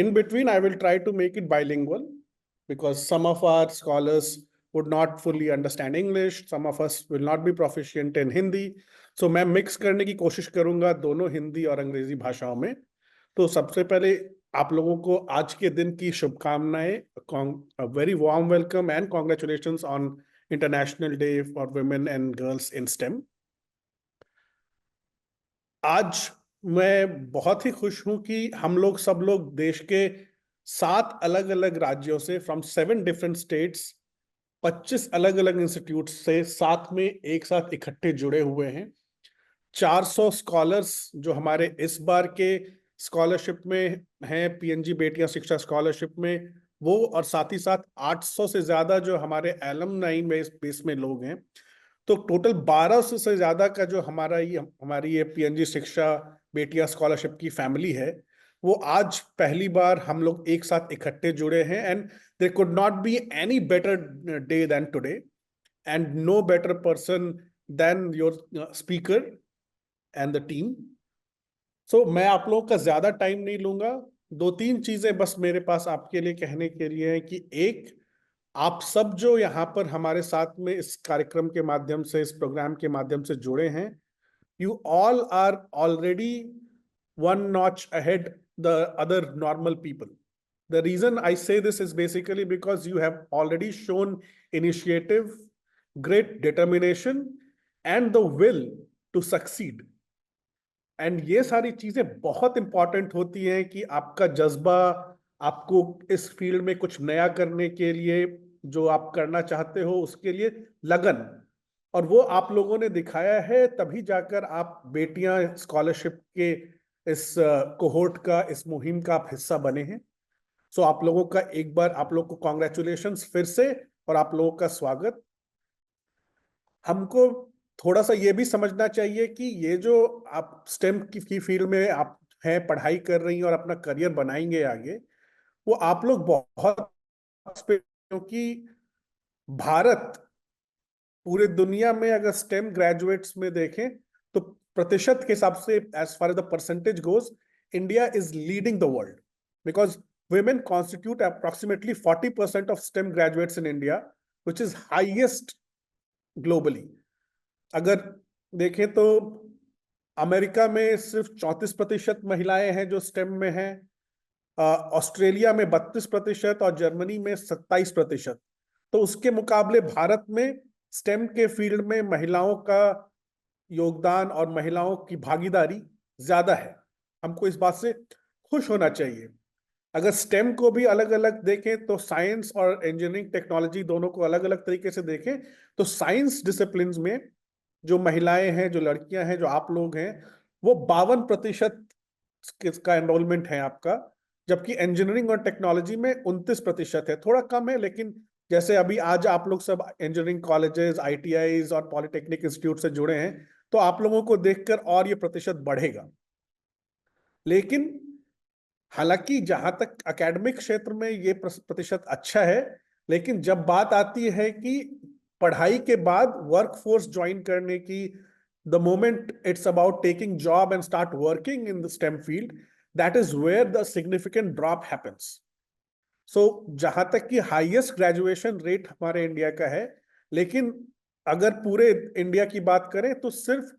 in between, I will try to make it bilingual because some of our scholars would not fully understand English. Some of us will not be proficient in Hindi. So मैं mix करने की कोशिश करूंगा दोनों हिंदी और अंग्रेजी भाषाओं में. तो सबसे पहले आप लोगों को आज के दिन की शुभकामनाएं. A very warm welcome and congratulations on International Day for Women and Girls in STEM. आज मैं बहुत ही खुश हूं कि हम लोग सब लोग देश के 7 अलग अलग राज्यों से फ्रॉम 7 डिफरेंट स्टेट्स 25 अलग अलग इंस्टीट्यूट से साथ में एक साथ इकट्ठे जुड़े हुए हैं. 400 स्कॉलर्स जो हमारे इस बार के स्कॉलरशिप में हैं, पीएनजी बेटियां शिक्षा स्कॉलरशिप में, वो और साथ ही साथ 800 से ज्यादा जो हमारे एलुमनाई बेस में लोग हैं. तो टोटल 1200 से ज्यादा का जो हमारी ये पीएनजी शिक्षा बेटियां स्कॉलरशिप की फैमिली है, वो आज पहली बार हम लोग एक साथ इकट्ठे जुड़े हैं. And there could not be any better day than today and no better person than your speaker and the team. So मैं आप लोगों का ज्यादा टाइम नहीं लूंगा. 2-3 चीजें बस मेरे पास आपके लिए कहने के लिए है कि एक, आप सब जो यहाँ पर हमारे साथ में इस कार्यक्रम के माध्यम से, इस प्रोग्राम के माध्यम से जुड़े हैं, you all are already one notch ahead the other normal people. The reason I say this is basically because you have already shown initiative, great determination and the will to succeed. And ये सारी चीजें बहुत important होती हैं कि आपका जज्बा, आपको इस फील्ड में कुछ नया करने के लिए जो आप करना चाहते हो उसके लिए लगन, और वो आप लोगों ने दिखाया है. तभी जाकर आप बेटियां स्कॉलरशिप के इस कोहोर्ट का, इस मुहिम का आप हिस्सा बने हैं. सो आप लोगों का एक बार आप लोग को कॉन्ग्रेचुलेशंस फिर से, और आप लोगों का स्वागत. हमको थोड़ा सा ये भी समझना चाहिए कि ये जो आप स्टेम की फील्ड में आप हैं, पढ़ाई कर रही हैं और अपना करियर बनाएंगे आगे, वो आप लोग बहुत, क्योंकि भारत पूरे दुनिया में अगर स्टेम ग्रेजुएट्स में देखें तो प्रतिशत के हिसाब से, as far as the percentage goes, India is leading the world because women constitute approximately 40% of STEM graduates in India, which is highest globally. अगर देखें तो अमेरिका में सिर्फ 34% महिलाएं हैं जो स्टेम में हैं, ऑस्ट्रेलिया में 32% और जर्मनी में 27%. तो उसके मुकाबले भारत में स्टेम के फील्ड में महिलाओं का योगदान और महिलाओं की भागीदारी ज्यादा है. हमको इस बात से खुश होना चाहिए. अगर स्टेम को भी अलग अलग देखें तो साइंस और इंजीनियरिंग टेक्नोलॉजी दोनों को अलग अलग तरीके से देखें तो साइंस डिसिप्लिन्स में जो महिलाएं हैं, जो लड़कियां हैं, जो आप लोग हैं, वो 52% का एनरोलमेंट है आपका, जबकि इंजीनियरिंग और टेक्नोलॉजी में 29% है. थोड़ा कम है, लेकिन जैसे अभी आज आप लोग सब इंजीनियरिंग कॉलेजेस, आईटीआईज और पॉलिटेक्निक इंस्टीट्यूट से जुड़े हैं, तो आप लोगों को देखकर और ये प्रतिशत बढ़ेगा. लेकिन हालांकि जहां तक एकेडमिक क्षेत्र में ये प्रतिशत अच्छा है, लेकिन जब बात आती है कि पढ़ाई के बाद वर्कफोर्स ज्वाइन करने की, the moment it's about taking job and start working in the STEM field, that is where the significant drop happens. So जहां तक कि हाईएस्ट ग्रेजुएशन रेट हमारे इंडिया का है, लेकिन अगर पूरे इंडिया की बात करें तो सिर्फ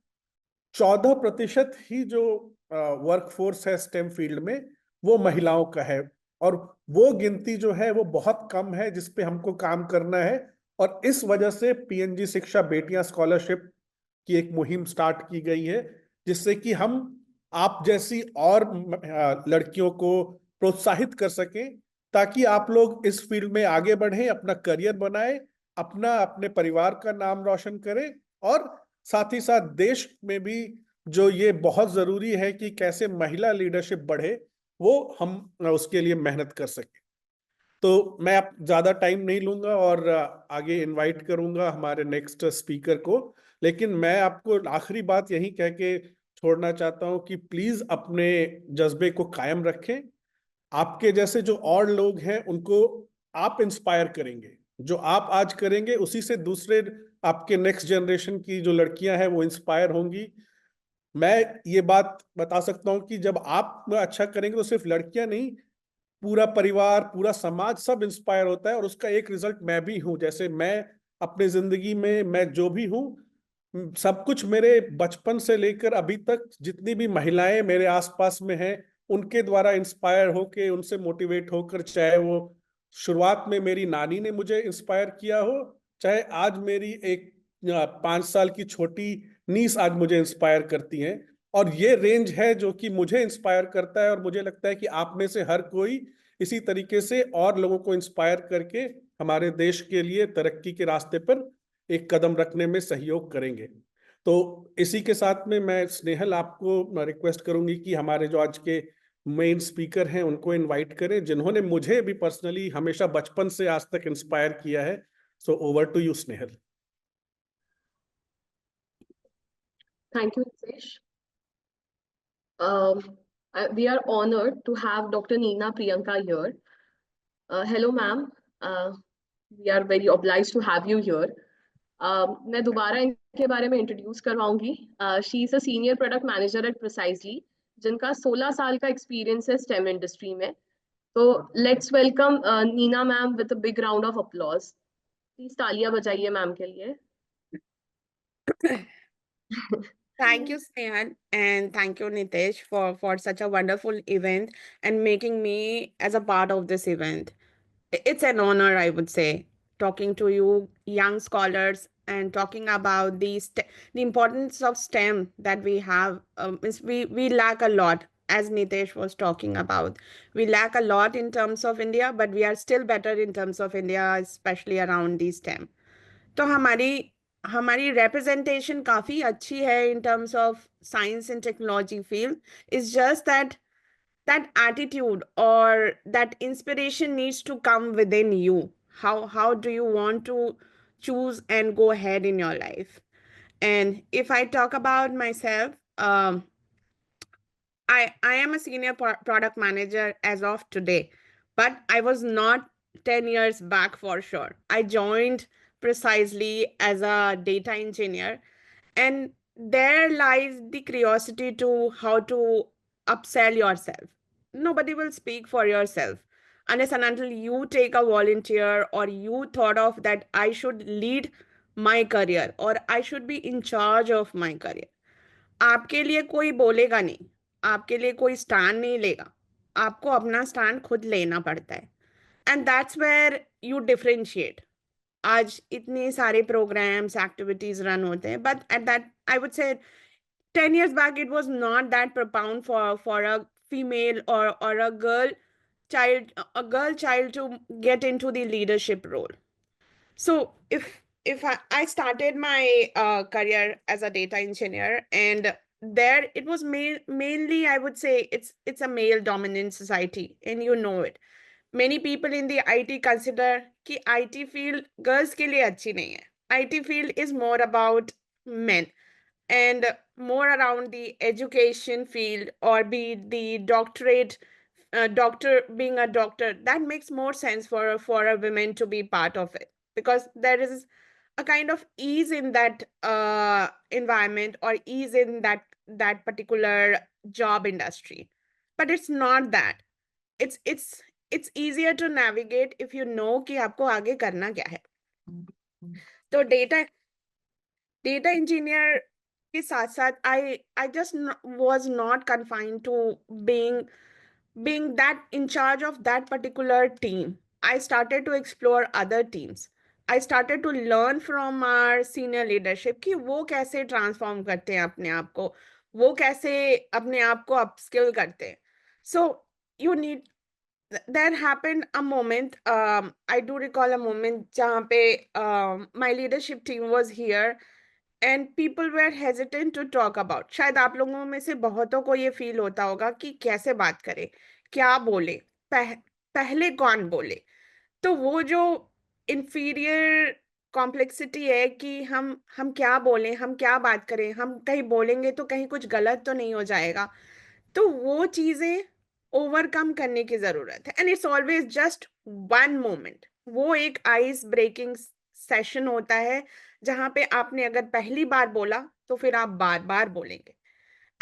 14% ही जो वर्कफोर्स है स्टेम फील्ड में वो महिलाओं का है. और वो गिनती जो है वो बहुत कम है, जिसपे हमको काम करना है. और इस वजह से पीएनजी शिक्षा बेटियां स्कॉलरशिप की एक मुहिम स्टार्ट की गई है, जिससे कि हम आप जैसी और लड़कियों को प्रोत्साहित कर सकें, ताकि आप लोग इस फील्ड में आगे बढ़ें, अपना करियर बनाएं, अपने परिवार का नाम रोशन करें, और साथ ही साथ देश में भी जो ये बहुत जरूरी है कि कैसे महिला लीडरशिप बढ़े, वो हम उसके लिए मेहनत कर सके. तो मैं अब ज्यादा टाइम नहीं लूंगा और आगे इनवाइट करूंगा हमारे नेक्स्ट स्पीकर को. लेकिन मैं आपको आखिरी बात यही कह के छोड़ना चाहता हूं कि प्लीज अपने जज्बे को कायम रखें. आपके जैसे जो और लोग हैं उनको आप इंस्पायर करेंगे. जो आप आज करेंगे उसी से दूसरे आपके नेक्स्ट जनरेशन की जो लड़कियां हैं वो इंस्पायर होंगी. मैं ये बात बता सकता हूं कि जब आप अच्छा करेंगे तो सिर्फ लड़कियां नहीं, पूरा परिवार, पूरा समाज सब इंस्पायर होता है, और उसका एक रिजल्ट मैं भी हूं। जैसे मैं अपने जिंदगी में मैं जो भी हूं, सब कुछ मेरे बचपन से लेकर अभी तक जितनी भी महिलाएं मेरे आसपास में हैं, उनके द्वारा इंस्पायर होके, उनसे मोटिवेट होकर, चाहे वो शुरुआत में मेरी नानी ने मुझे इंस्पायर किया हो, चाहे आज मेरी एक 5 साल की छोटी नीस आज मुझे इंस्पायर करती हैं। और ये रेंज है जो कि मुझे इंस्पायर करता है, और मुझे लगता है कि आप में से हर कोई इसी तरीके से और लोगों को इंस्पायर करके हमारे देश के लिए तरक्की के रास्ते पर एक कदम रखने में सहयोग करेंगे। तो इसी के साथ में मैं स्नेहल आपको रिक्वेस्ट करूंगी कि हमारे जो आज के मेन स्पीकर हैं उनको इनवाइट करें, जिन्होंने मुझे भी पर्सनली हमेशा बचपन से आज तक इंस्पायर किया है। So over to you Snehal. Thank you, Nitesh. We are honored to have Dr. Neena Priyanka here. Hello, ma'am. We are very obliged to have you here. मैं दोबारा इनके बारे में इंट्रोड्यूस करवाऊंगी। She is a senior product manager at Precisely, जिनका 16 साल का experience है स्टेम इंडस्ट्री में। तो let's welcome Neena ma'am with a big round of applause. Please तालियां बजाइए मैम के लिए। Thank you, Snehal, and thank you, Nitesh, for such a wonderful event and making me as a part of this event. It's an honor, I would say, talking to you, young scholars, and talking about the importance of STEM that we have. We lack a lot, as Nitesh was talking about. We lack a lot in terms of India, but we are still better in terms of India, especially around the STEM. तो हमारी हमारी representation काफी अच्छी है in terms of science and technology field. It's just that attitude or that inspiration needs to come within you. How do you want to choose and go ahead in your life? And if I talk about myself, I am a senior product manager as of today, but I was not 10 years back for sure. I joined precisely as a data engineer, and there lies the curiosity to how to upsell yourself. Nobody will speak for yourself unless and until you take a volunteer or you thought of that I should lead my career or I should be in charge of my career. आपके लिए कोई बोलेगा नहीं, आपके लिए कोई stand नहीं लेगा, आपको अपना स्टैंड खुद लेना पड़ता है। And that's where you differentiate. आज इतने सारे प्रोग्राम्स एक्टिविटीज रन होते हैं, but at that I would say 10 years back it was not that profound for a female or a girl child to get into the leadership role. So if I started my career as a data engineer, and there it was mainly I would say it's a male dominant society, and you know it. Many people in the IT consider कि IT field girls के लिए अच्छी नहीं है. IT field is more about men and more around the education field or be the doctorate doctor being a doctor. That makes more sense for a woman to be part of it, because there is a kind of ease in that environment or ease in that particular job industry. But it's not that. It's easier to navigate if you know कि आपको आगे करना क्या है. तो data engineer के साथ साथ I just was not confined to being that in charge of that particular team. I started to explore other teams. I started to learn from our senior leadership कि वो कैसे transform करते हैं अपने आप को, वो कैसे अपने आप को upskill करते हैं. So you need there happened a moment, I do recall a moment जहाँ पे my leadership team was here and people were hesitant to talk about. शायद आप लोगों में से बहुतों को ये फील होता होगा कि कैसे बात करें, क्या बोले, पहले कौन बोले. तो वो जो इंफीरियर कॉम्प्लेक्सिटी है कि हम क्या बोलें, हम क्या बात करें, हम कहीं बोलेंगे तो कहीं कुछ गलत तो नहीं हो जाएगा, तो वो चीजें ओवरकम करने की जरूरत है. And it's always just one moment. वो एक आइस ब्रेकिंग सेशन होता है जहां पे आपने अगर पहली बार बोला तो फिर आप बार बार बोलेंगे.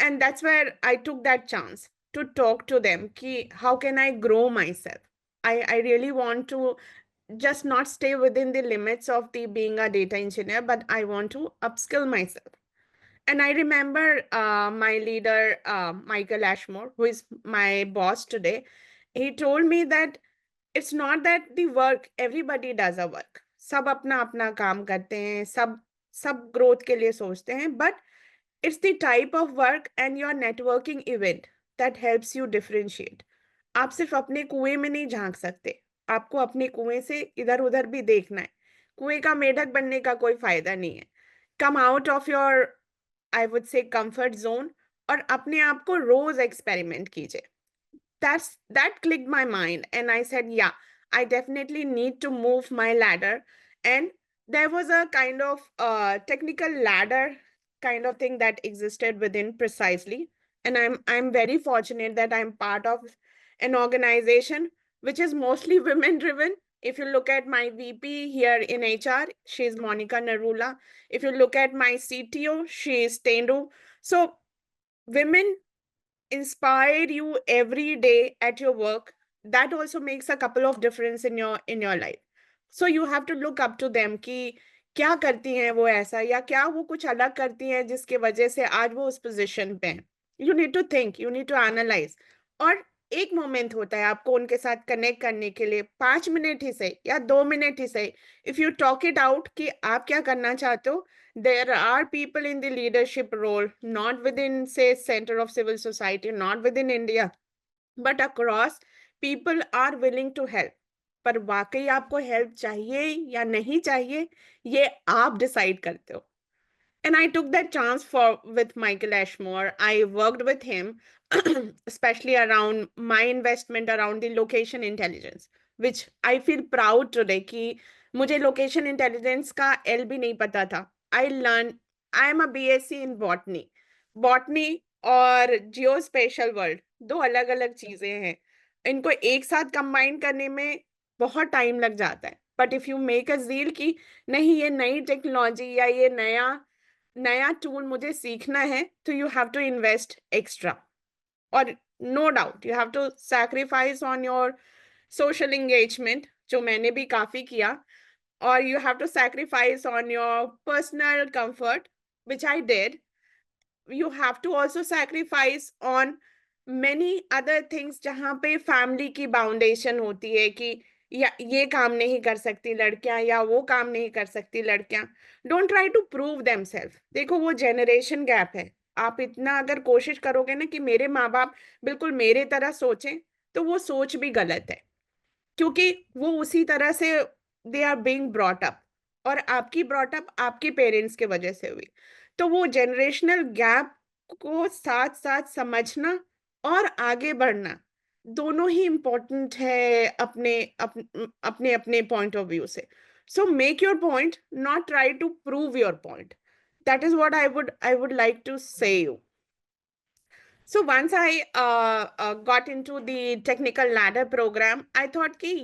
And that's where I took that chance to talk to them ki how can I grow myself. I really want to just not stay within the limits of the being a data engineer, but I want to upskill myself. And I remember my leader, Michael Ashmore, who is my boss today, he told me that it's not that the work, everybody does a work. सब अपना अपना काम करते हैं, सब growth के लिए सोचते हैं, but it's the type of work and your networking event that helps you differentiate. आप सिर्फ अपने कुएं में नहीं झांक सकते, आपको अपने कुएं से इधर उधर भी देखना है. कुएं का मेढक बनने का कोई फायदा नहीं है. Come out of your, I would say, comfort zone और अपने आप को रोज experiment कीजिए. That clicked my mind, and I said, yeah, I definitely need to move my ladder. And there was a kind of technical ladder kind of thing that existed within Precisely. And I'm very fortunate that I'm part of an organization which is mostly women driven. If you look at my VP here in HR, she's Monica Narula. If you look at my CTO, she is Tendu. So women inspire you every day at your work. That also makes a couple of difference in your life. So you have to look up to them कि क्या करती हैं वो ऐसा, या क्या वो कुछ अलग करती हैं जिसके वजह से आज वो उस पोजीशन पे हैं. You need to think, you need to analyze. और एक मोमेंट होता है आपको उनके साथ कनेक्ट करने के लिए, 5 मिनट ही सही या 2 मिनट ही सही. If you talk it out कि आप क्या करना चाहते हो, there are people in the leadership role, not within, say, center of civil society, not within India, but across, people are willing to help. पर वाकई आपको हेल्प चाहिए या नहीं चाहिए, ये आप डिसाइड करते हो. And I took that chance with Michael Ashmore. I worked with him, especially around my investment around the location intelligence, which I feel proud today कि मुझे location intelligence का L भी नहीं पता था. I am a BSc in botany. Botany और geospatial world दो अलग अलग चीजें हैं. इनको एक साथ combine करने में बहुत time लग जाता है. But if you make a zeal कि नहीं ये नई technology या ये नया टूल मुझे सीखना है, तो you have to invest extra. और no doubt you have to sacrifice on your social engagement, जो मैंने भी काफी किया, or you have to sacrifice on your personal comfort, which I did. You have to also sacrifice on many other things जहाँ पे family की foundation होती है कि या ये काम नहीं कर सकती लड़कियां या वो काम नहीं कर सकती लड़कियां. Don't try to prove themselves. देखो वो जनरेशन गैप है. आप इतना अगर कोशिश करोगे ना कि मेरे माँ बाप बिल्कुल मेरे तरह सोचें, तो वो सोच भी गलत है, क्योंकि वो उसी तरह से they are being brought up, और आपकी ब्रॉट अप आपके पेरेंट्स के वजह से हुई. तो वो जनरेशनल गैप को साथ साथ समझना और आगे बढ़ना दोनों ही इम्पोर्टेंट है अपने अपने पॉइंट ऑफ व्यू से. So make your point, not try to prove your point. That is what I would like to say you. So once I got into the technical ladder program, I thought कि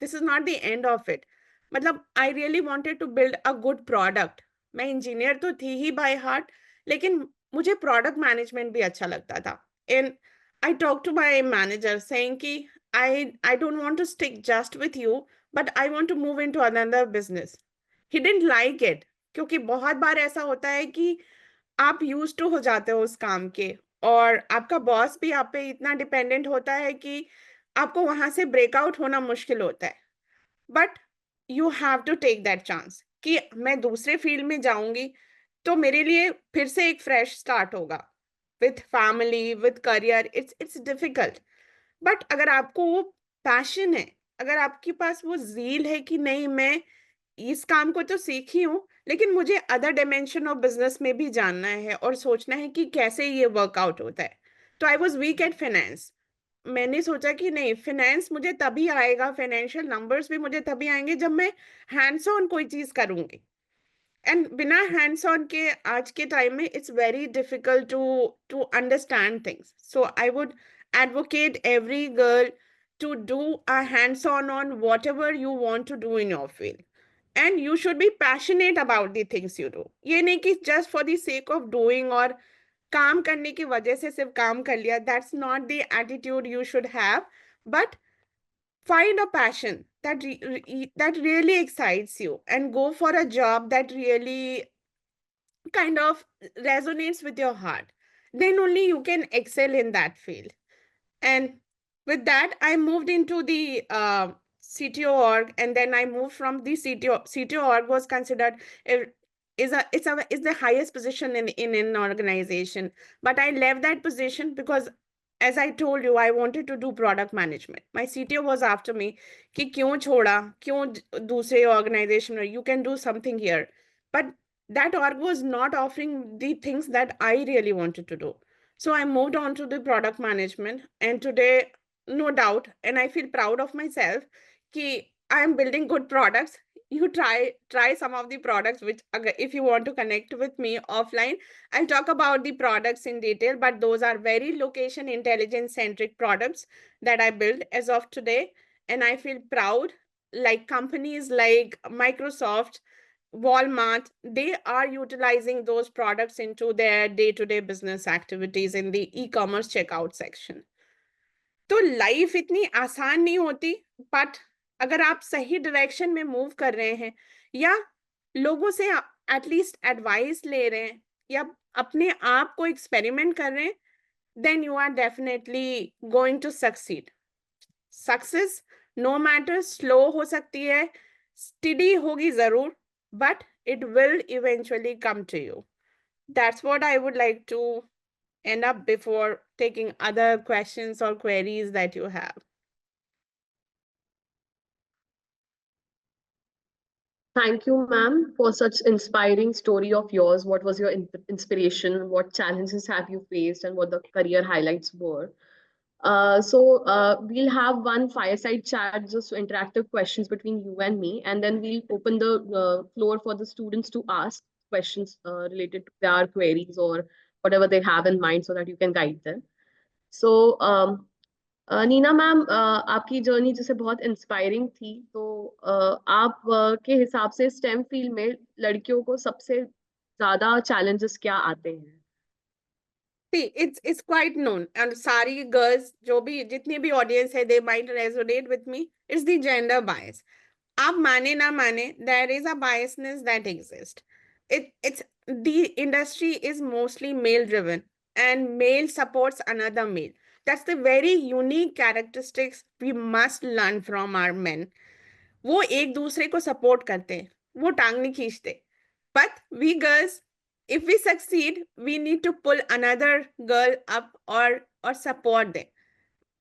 this is not the end of it. मतलब I really wanted to build a good product. मैं engineer तो थी ही by heart, लेकिन मुझे product management भी अच्छा लगता था. And I talked to my manager saying कि I don't want to stick just with you, but I want to move into another business. He didn't like it, क्योंकि बहुत बार ऐसा होता है कि आप used to हो जाते हो उस काम के, और आपका बॉस भी आप पे इतना डिपेंडेंट होता है कि आपको वहां से ब्रेकआउट होना मुश्किल होता है. But you have to take that chance कि मैं दूसरे फील्ड में जाऊंगी तो मेरे लिए फिर से एक फ्रेश स्टार्ट होगा with family, with career. It's difficult. But अगर आपको वो पैशन है, अगर आपके पास वो ज़ील है कि नहीं मैं इस काम को तो सीखी हूँ, लेकिन मुझे अदर डायमेंशन ऑफ बिजनेस में भी जानना है और सोचना है कि कैसे ये वर्कआउट होता है. तो I was weak at finance. मैंने सोचा कि नहीं, फाइनेंस मुझे तभी आएगा, फाइनेंशियल नंबर्स भी मुझे तभी आएंगे जब मैं हैंड्स ऑन कोई चीज करूंगी. एंड बिना हैंड्स ऑन के आज के टाइम में it's very difficult to understand things. So I would advocate every girl to do a hands-on on whatever you want to do in your field. And you should be passionate about the things you do. ये नहीं कि just for the sake of doing और काम करने की वजह से सिर्फ काम कर लिया, that's not the attitude you should have, but find a passion that really excites you and go for a job that really kind of resonates with your heart. Then only you can excel in that field. And with that, I moved into the CTO org, and then I moved from the CTO org was considered is the highest position in an organization. But I left that position because, as I told you, I wanted to do product management. My CTO was after me कि क्यों छोड़ा, क्यों दूसरे organization में, you can do something here. But that org was not offering the things that I really wanted to do. So I moved on to the product management, and today, no doubt, and I feel proud of myself, कि I am building good products. You try some of the products, which if you want to connect with me offline, I'll talk about the products in detail, but those are very location intelligence centric products that I build as of today. And I feel proud, like companies like Microsoft, Walmart, they are utilizing those products into their day-to-day business activities in the e-commerce checkout section. तो life इतनी आसान नहीं होती, but अगर आप सही direction में move कर रहे हैं या लोगों से एटलीस्ट एडवाइस ले रहे हैं या अपने आप को एक्सपेरिमेंट कर रहे हैं, then you are definitely going to succeed. Success, no matter slow हो सकती है, steady होगी जरूर, but it will eventually come to you. That's what I would like to end up before taking other questions or queries that you have. Thank you, ma'am, for such inspiring story of yours. What was your inspiration? What challenges have you faced, and what the career highlights were? We'll have one fireside chat, just interactive questions between you and me, and then we'll open the floor for the students to ask questions related to their queries or whatever they have in mind, so that you can guide them. So, Neena ma'am, आपकी journey जैसे बहुत inspiring थी, तो आप के हिसाब से stem field में लड़कियों को सबसे ज्यादा चैलेंजेस क्या आते हैं? See, it's quite known, and सारी girls जो भी जितनी भी audience है, they might resonate with me. It's the gender bias. आप माने ना माने, there is a biasness that exists. It's the industry is mostly male driven, and male supports another male. That's the very unique characteristics we must learn from our men. वो एक दूसरे को support करते हैं, वो टांग नहीं खींचते. But we girls, if we succeed, we need to pull another girl up or support them.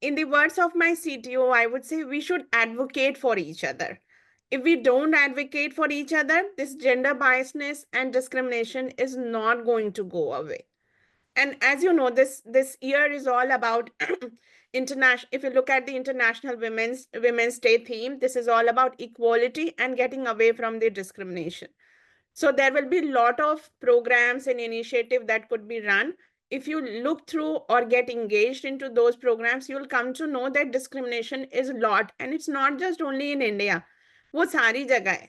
In the words of my CTO, I would say we should advocate for each other. If we don't advocate for each other, this gender biasness and discrimination is not going to go away. And as you know, this year is all about international. If you look at the International Women's Day theme, this is all about equality and getting away from the discrimination. So there will be a lot of programs and initiative that could be run. If you look through or get engaged into those programs, you'll come to know that discrimination is a lot, and it's not just only in India. वो सारी जगह है.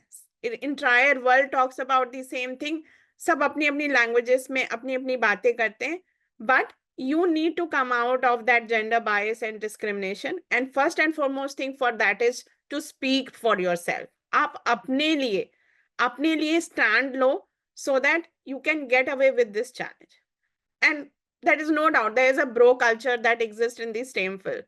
Entire world talks about the same thing. सब अपनी अपनी languages में अपनी अपनी बातें करते हैं. But you need to come out of that gender bias and discrimination. And first and foremost thing for that is to speak for yourself. आप अपने लिए stand low, so that you can get away with this challenge. And there is no doubt there is a bro culture that exists in the STEM field.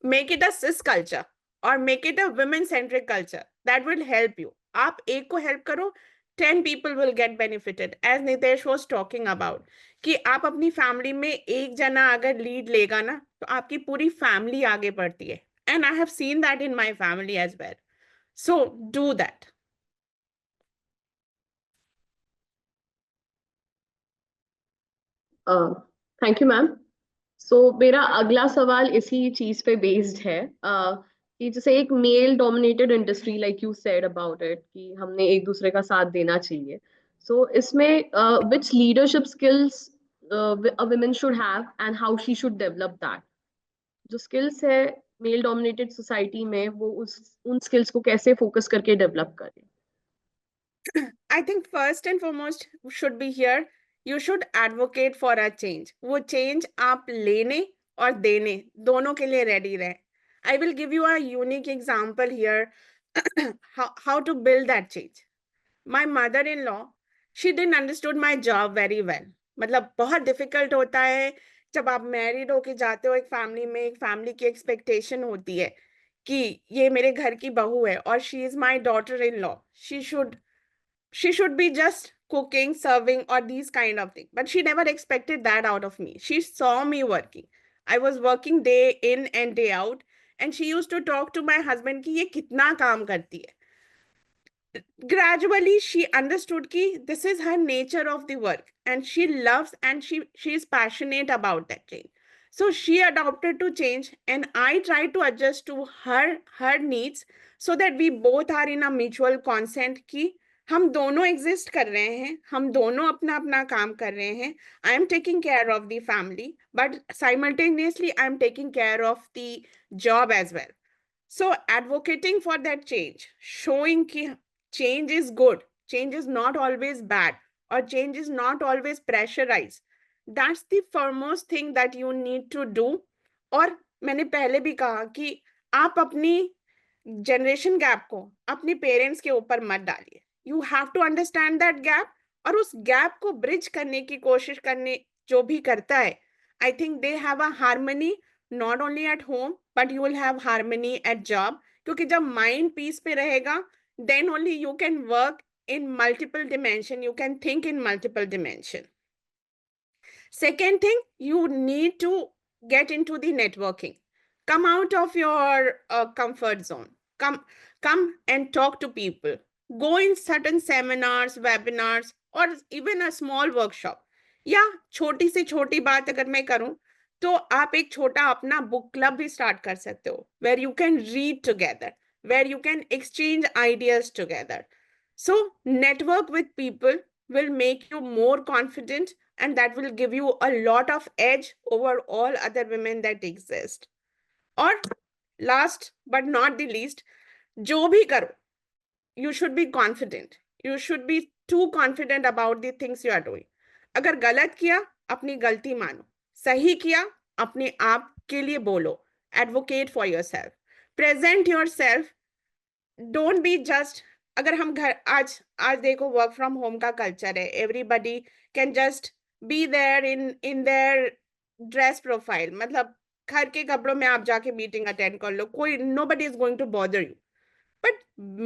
Make it a cis culture or make it a women-centric culture. That will help you. आप एक को help करो, 10 people will get benefited. As Nitesh was talking about, कि आप अपनी family में एक जना अगर lead लेगा ना, तो आपकी पूरी family आगे बढ़ती है. And I have seen that in my family as well. So do that. Thank you ma'am. So मेरा अगला सवाल इसी चीज पे बेस्ड है, कि जैसे एक male dominated industry, like you said about it, कि हमने एक दूसरे का साथ देना चाहिए. सो इसमें which leadership skills a woman should have and how she should develop that. जो स्किल्स है मेल डोमिनेटेड सोसाइटी में, वो उन स्किल्स को कैसे फोकस करके डेवलप करें? I think first and foremost should be here You should advocate for a change. वो change आप लेने और देने दोनों के लिए ready रहे. I will give you a unique example here how to build that change. My mother-in-law, she didn't understood my job very well. मतलब बहुत difficult होता है जब आप married होके जाते हो एक family में, एक family की expectation होती है कि ये मेरे घर की बहू है और she is my daughter-in-law. She should be just cooking, serving, or these kind of things. But she never expected that out of me. She saw me working. I was working day in and day out, and she used to talk to my husband कि ये कितना काम करती है. Gradually she understood ki this is her nature of the work, and she loves and she is passionate about that change. So she adopted to change, and I tried to adjust to her needs, so that we both are in a mutual consent ki हम दोनों exist कर रहे हैं, हम दोनों अपना अपना काम कर रहे हैं. I am taking care of the family, but simultaneously I am taking care of the job as well. So advocating for that change, showing ki change is good, change is not always bad, or change is not always pressurized. That's the foremost thing that you need to do. और मैंने पहले भी कहा कि आप अपनी generation gap को अपने पेरेंट्स के ऊपर मत डालिए. You have to understand that gap, और उस गैप को ब्रिज करने की कोशिश करने जो भी करता है, I think they have a harmony not only at home but you will have harmony at job. क्योंकि जब माइंड पीस पे रहेगा, then only you can work in multiple dimension, you can think in multiple dimension. Second thing, you need to get into the networking. Come out of your comfort zone. Come and talk to people. Go in certain seminars, webinars, or even a small workshop. या छोटी से छोटी बात अगर मैं करूं तो आप एक छोटा अपना बुक क्लब भी स्टार्ट कर सकते हो, where you can read together, where you can exchange ideas together. So network with people will make you more confident, and that will give you a lot of edge over all other women that exist. Or last but not the least, जो भी करो, you should be confident. You should be too confident about the things you are doing. अगर गलत किया, अपनी गलती मानो. सही किया, अपने आप के लिए बोलो. Advocate for yourself. Present yourself. Don't be just, अगर हम घर आज देखो वर्क फ्रॉम होम का कल्चर है, everybody can just be there in their dress profile. मतलब घर के कपड़ों में आप जाके मीटिंग अटेंड कर लो, कोई nobody is going to bother you. But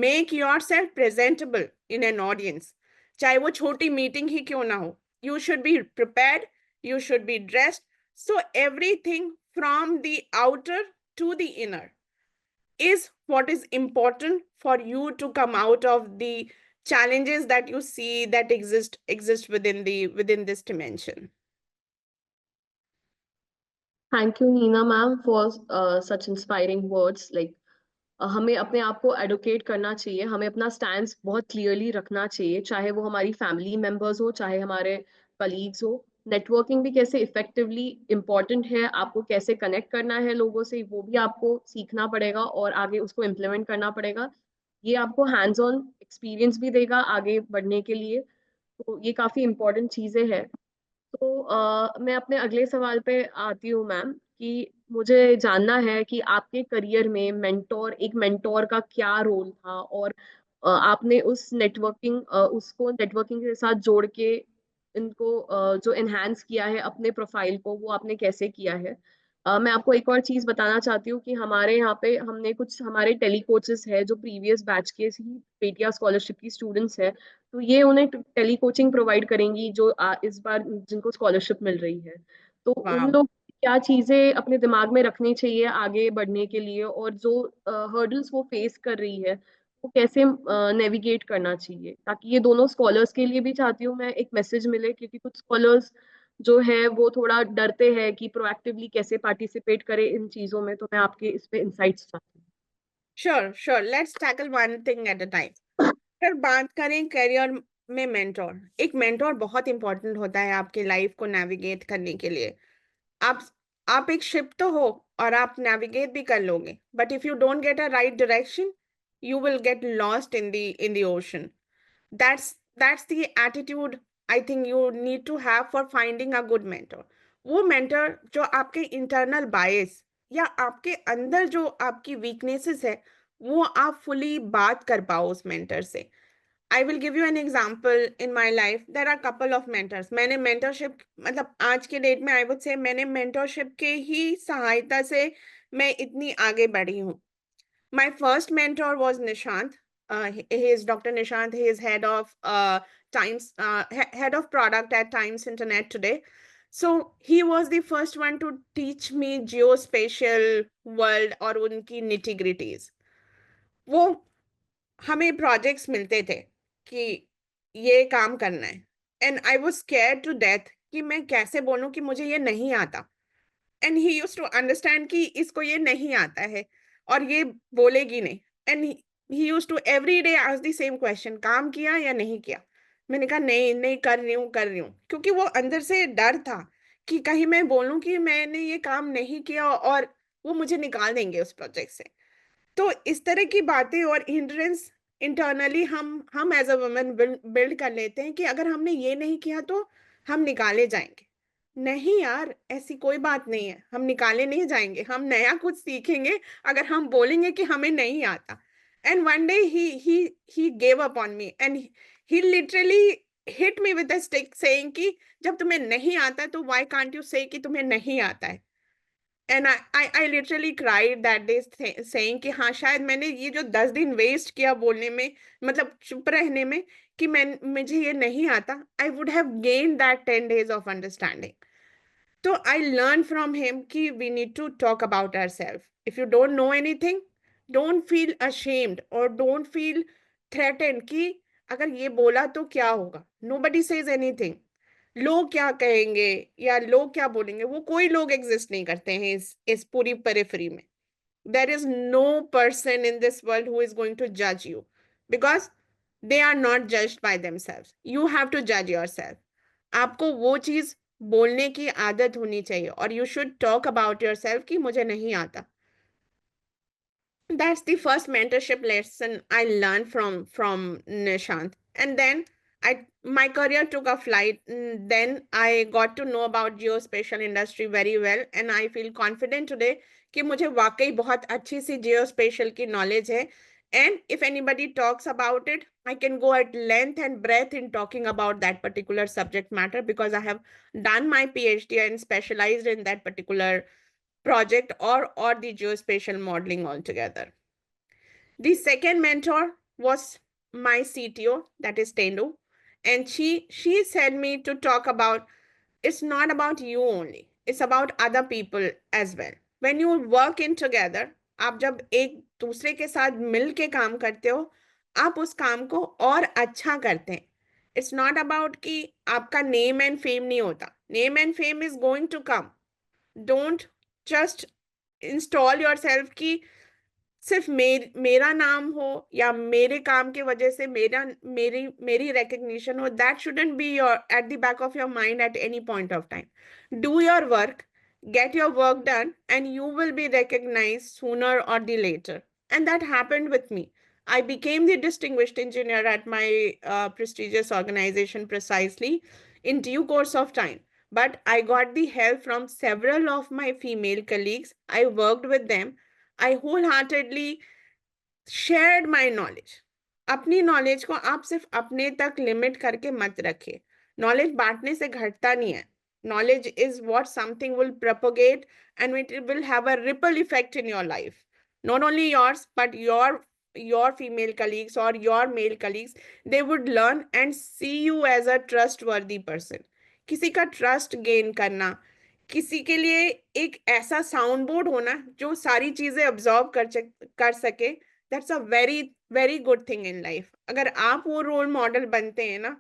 make yourself presentable in an audience. चाहे वो छोटी मीटिंग ही क्यों ना हो. You should be prepared, you should be dressed. So everything from the outer to the inner is what is important for you to come out of the challenges that you see that exist within this dimension. Thank you, Neena ma'am, for such inspiring words. Like हमें अपने आप को educate करना चाहिए, हमें अपना stand बहुत clearly रखना चाहिए, चाहे वो हमारी फैमिली मेंबर्स हो, चाहे हमारे कलीग्स हो. नेटवर्किंग भी कैसे इफेक्टिवली इम्पोर्टेंट है, आपको कैसे कनेक्ट करना है लोगों से, वो भी आपको सीखना पड़ेगा और आगे उसको इम्प्लीमेंट करना पड़ेगा. ये आपको हैंड्स ऑन एक्सपीरियंस भी देगा आगे बढ़ने के लिए. तो ये काफी इम्पोर्टेंट चीजें हैं. तो मैं अपने अगले सवाल पे आती हूँ मैम, कि मुझे जानना है कि आपके करियर में एक मेंटोर का क्या रोल था, और आपने उस उसको नेटवर्किंग के साथ जोड़ के इनको जो एनहांस किया है अपने प्रोफाइल को, वो आपने कैसे किया है. मैं आपको एक और चीज बताना चाहती हूँ कि हमारे यहाँ पे हमने कुछ हमारे टेली कोचेस है जो प्रीवियस बैच के ही पेटिया स्कॉलरशिप की स्टूडेंट्स है, तो ये उन्हें टेली कोचिंग प्रोवाइड करेंगी जो इस बार जिनको स्कॉलरशिप मिल रही है. तो उन लोग क्या चीजें अपने दिमाग में रखनी चाहिए आगे बढ़ने के लिए, और जो हर्डल्स वो फेस कर रही है वो कैसे नेविगेट करना चाहिए, ताकि ये दोनों स्कॉलर्स के लिए भी चाहती हूँ मैं एक मैसेज मिले, क्योंकि कुछ स्कॉलर्स जो है वो थोड़ा डरते हैं कि प्रोएक्टिवली कैसे पार्टिसिपेट करें इन चीजों में. तो मैं आपके इस पे इंसाइट्स चाहती हूँ. Sure. Let's tackle one thing at a time. अगर बात करें करियर में मेंटोर, एक मेंटोर बहुत इंपॉर्टेंट होता है आपके लाइफ को नेविगेट करने के लिए. आप एक शिप तो हो और आप नेविगेट भी कर लोगे, but if you don't get a right direction you will get lost in the ocean. That's the attitude I think you need to have for finding a good mentor. वो mentor जो आपके internal bias या आपके अंदर जो आपकी weaknesses है, वो आप fully बात कर पाओ उस mentor से. I will give you an example in my life. There are a couple of mentors. मैंने mentorship मतलब आज के डेट में I would say मैंने mentorship के ही सहायता से मैं इतनी आगे बढ़ी हूँ. My first mentor was Nishant. He is Dr. Nishant. He is head of head of product at Times Internet today. So he was the first one to teach me geospatial world और उनकी nitty gritties. वो हमें projects मिलते थे कि ये काम करना है. And I was scared to death कि मैं कैसे बोलूं कि मुझे ये नहीं आता. And he used to understand कि इसको ये नहीं आता है और ये बोलेगी नहीं. And he used to every day ask the same question, काम किया या नहीं किया. मैंने कहा नहीं नहीं कर रही हूँ क्योंकि वो अंदर से डर था कि कहीं मैं बोलूं कि मैंने ये काम नहीं किया और वो मुझे निकाल देंगे उस प्रोजेक्ट से. तो इस तरह की बातें और हिंड्रेंस इंटरनली हम एज अ वुमन बिल्ड कर लेते हैं कि अगर हमने ये नहीं किया तो हम निकाले जाएंगे. नहीं यार, ऐसी कोई बात नहीं है. हम निकाले नहीं जाएंगे, हम नया कुछ सीखेंगे अगर हम बोलेंगे कि हमें नहीं आता. And one day he gave up on me and he literally hit me with a stick saying कि जब तुम्हें नहीं आता है तो व्हाई कांट यू से कि तुम्हें नहीं आता है. And I literally cried that day saying कि हाँ शायद मैंने ये जो 10 दिन वेस्ट किया बोलने में, मतलब चुप रहने में कि मुझे ये नहीं आता, I would have gained that 10 days of understanding. तो I learned from him कि we need to talk about ourselves. If you don't know anything, don't feel ashamed or don't feel threatened कि अगर ये बोला तो क्या होगा. Nobody says anything. लोग क्या कहेंगे या लोग क्या बोलेंगे, वो कोई लोग एग्जिस्ट नहीं करते हैं इस पूरी पेरिफेरी में. There is no person in this world who is going to जज you because they are not judged by themselves. You have to जज योरसेल्फ. आपको वो चीज बोलने की आदत होनी चाहिए और you should talk about yourself कि मुझे नहीं आता. That's the first mentorship lesson I learned from Nishant. And then my career took a flight. Then I got to know about geospatial industry very well, and I feel confident today कि मुझे वाकई बहुत अच्छी सी geospatial की knowledge है. And if anybody talks about it, I can go at length and breadth in talking about that particular subject matter because I have done my PhD and specialized in that particular project or the geospatial modeling altogether. The second mentor was my CTO, that is Tendu, and she said me to talk about it's not about you only, it's about other people as well. When you work in together, आप जब एक दूसरे के साथ मिल के काम करते हो, आप उस काम को और अच्छा करते हैं. It's not about कि आपका name and fame नहीं होता. Name and fame is going to come. Don't just install yourself कि सिर्फ मेरा नाम हो या मेरे काम की वजह से मेरी recognition हो. That shouldn't be at the back of your mind at any point of time. Do your work, get your work done, and you will be recognized sooner or the later. And that happened with me. I became the distinguished engineer at my prestigious organization precisely in due course of time. But I got the help from several of my female colleagues. I worked with them. I wholeheartedly shared my knowledge. अपनी knowledge को आप सिर्फ अपने तक limit करके मत रखिए. Knowledge बांटने से घटता नहीं है. Knowledge is what something will propagate and it will have a ripple effect in your life. Not only yours, but your female colleagues or your male colleagues, they would learn and see you as a trustworthy person. किसी का trust gain करना, किसी के लिए एक ऐसा sound board होना जो सारी चीजें अब्सॉर्ब कर सके, that's a very very good thing in life. अगर आप वो रोल मॉडल बनते हैं ना,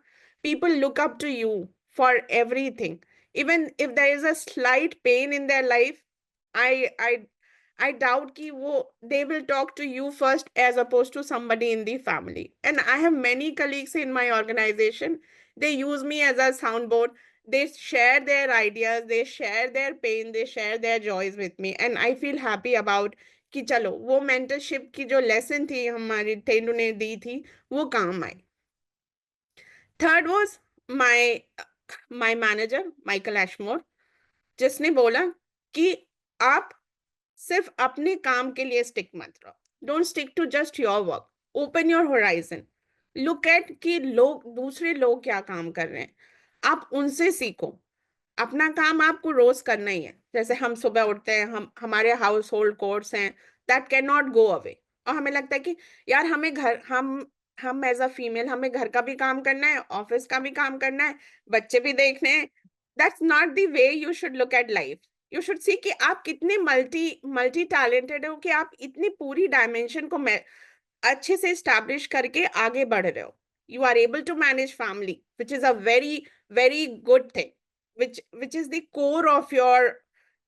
people look up to you for everything. Even if there is a slight pain in their life, I doubt कि वो they will talk to you first as opposed to somebody in the family. And I have many colleagues in my organization. They use me as a soundboard. They share their ideas, they share their pain, they share their joys with me. And I feel happy about कि चलो वो mentorship की जो lesson थी हमारी टेंडू ने दी थी वो काम आई. Third was my manager Michael Ashmore, जिसने बोला कि आप सिर्फ अपने काम के लिए स्टिक मत रहो, don't stick to just your work, open your horizon, look at कि दूसरे लोग क्या काम कर रहे हैं, आप उनसे सीखो। अपना काम आपको रोज करना ही है। जैसे हम सुबह उठते हैं, हमारे हाउस होल्ड कोर्स हैं that can not go away, और हमें लगता है कि यार हम एज अ फीमेल हमें घर का भी काम करना है, ऑफिस का भी काम करना है, बच्चे भी देखने हैं। That's not the way you should look at life. You should see कि आप कितने मल्टी टैलेंटेड हो, कि आप इतनी पूरी डायमेंशन को अच्छे से स्टैब्लिश करके आगे बढ़ रहे हो। You are able to manage family, which is a very very good thing, which is the core of your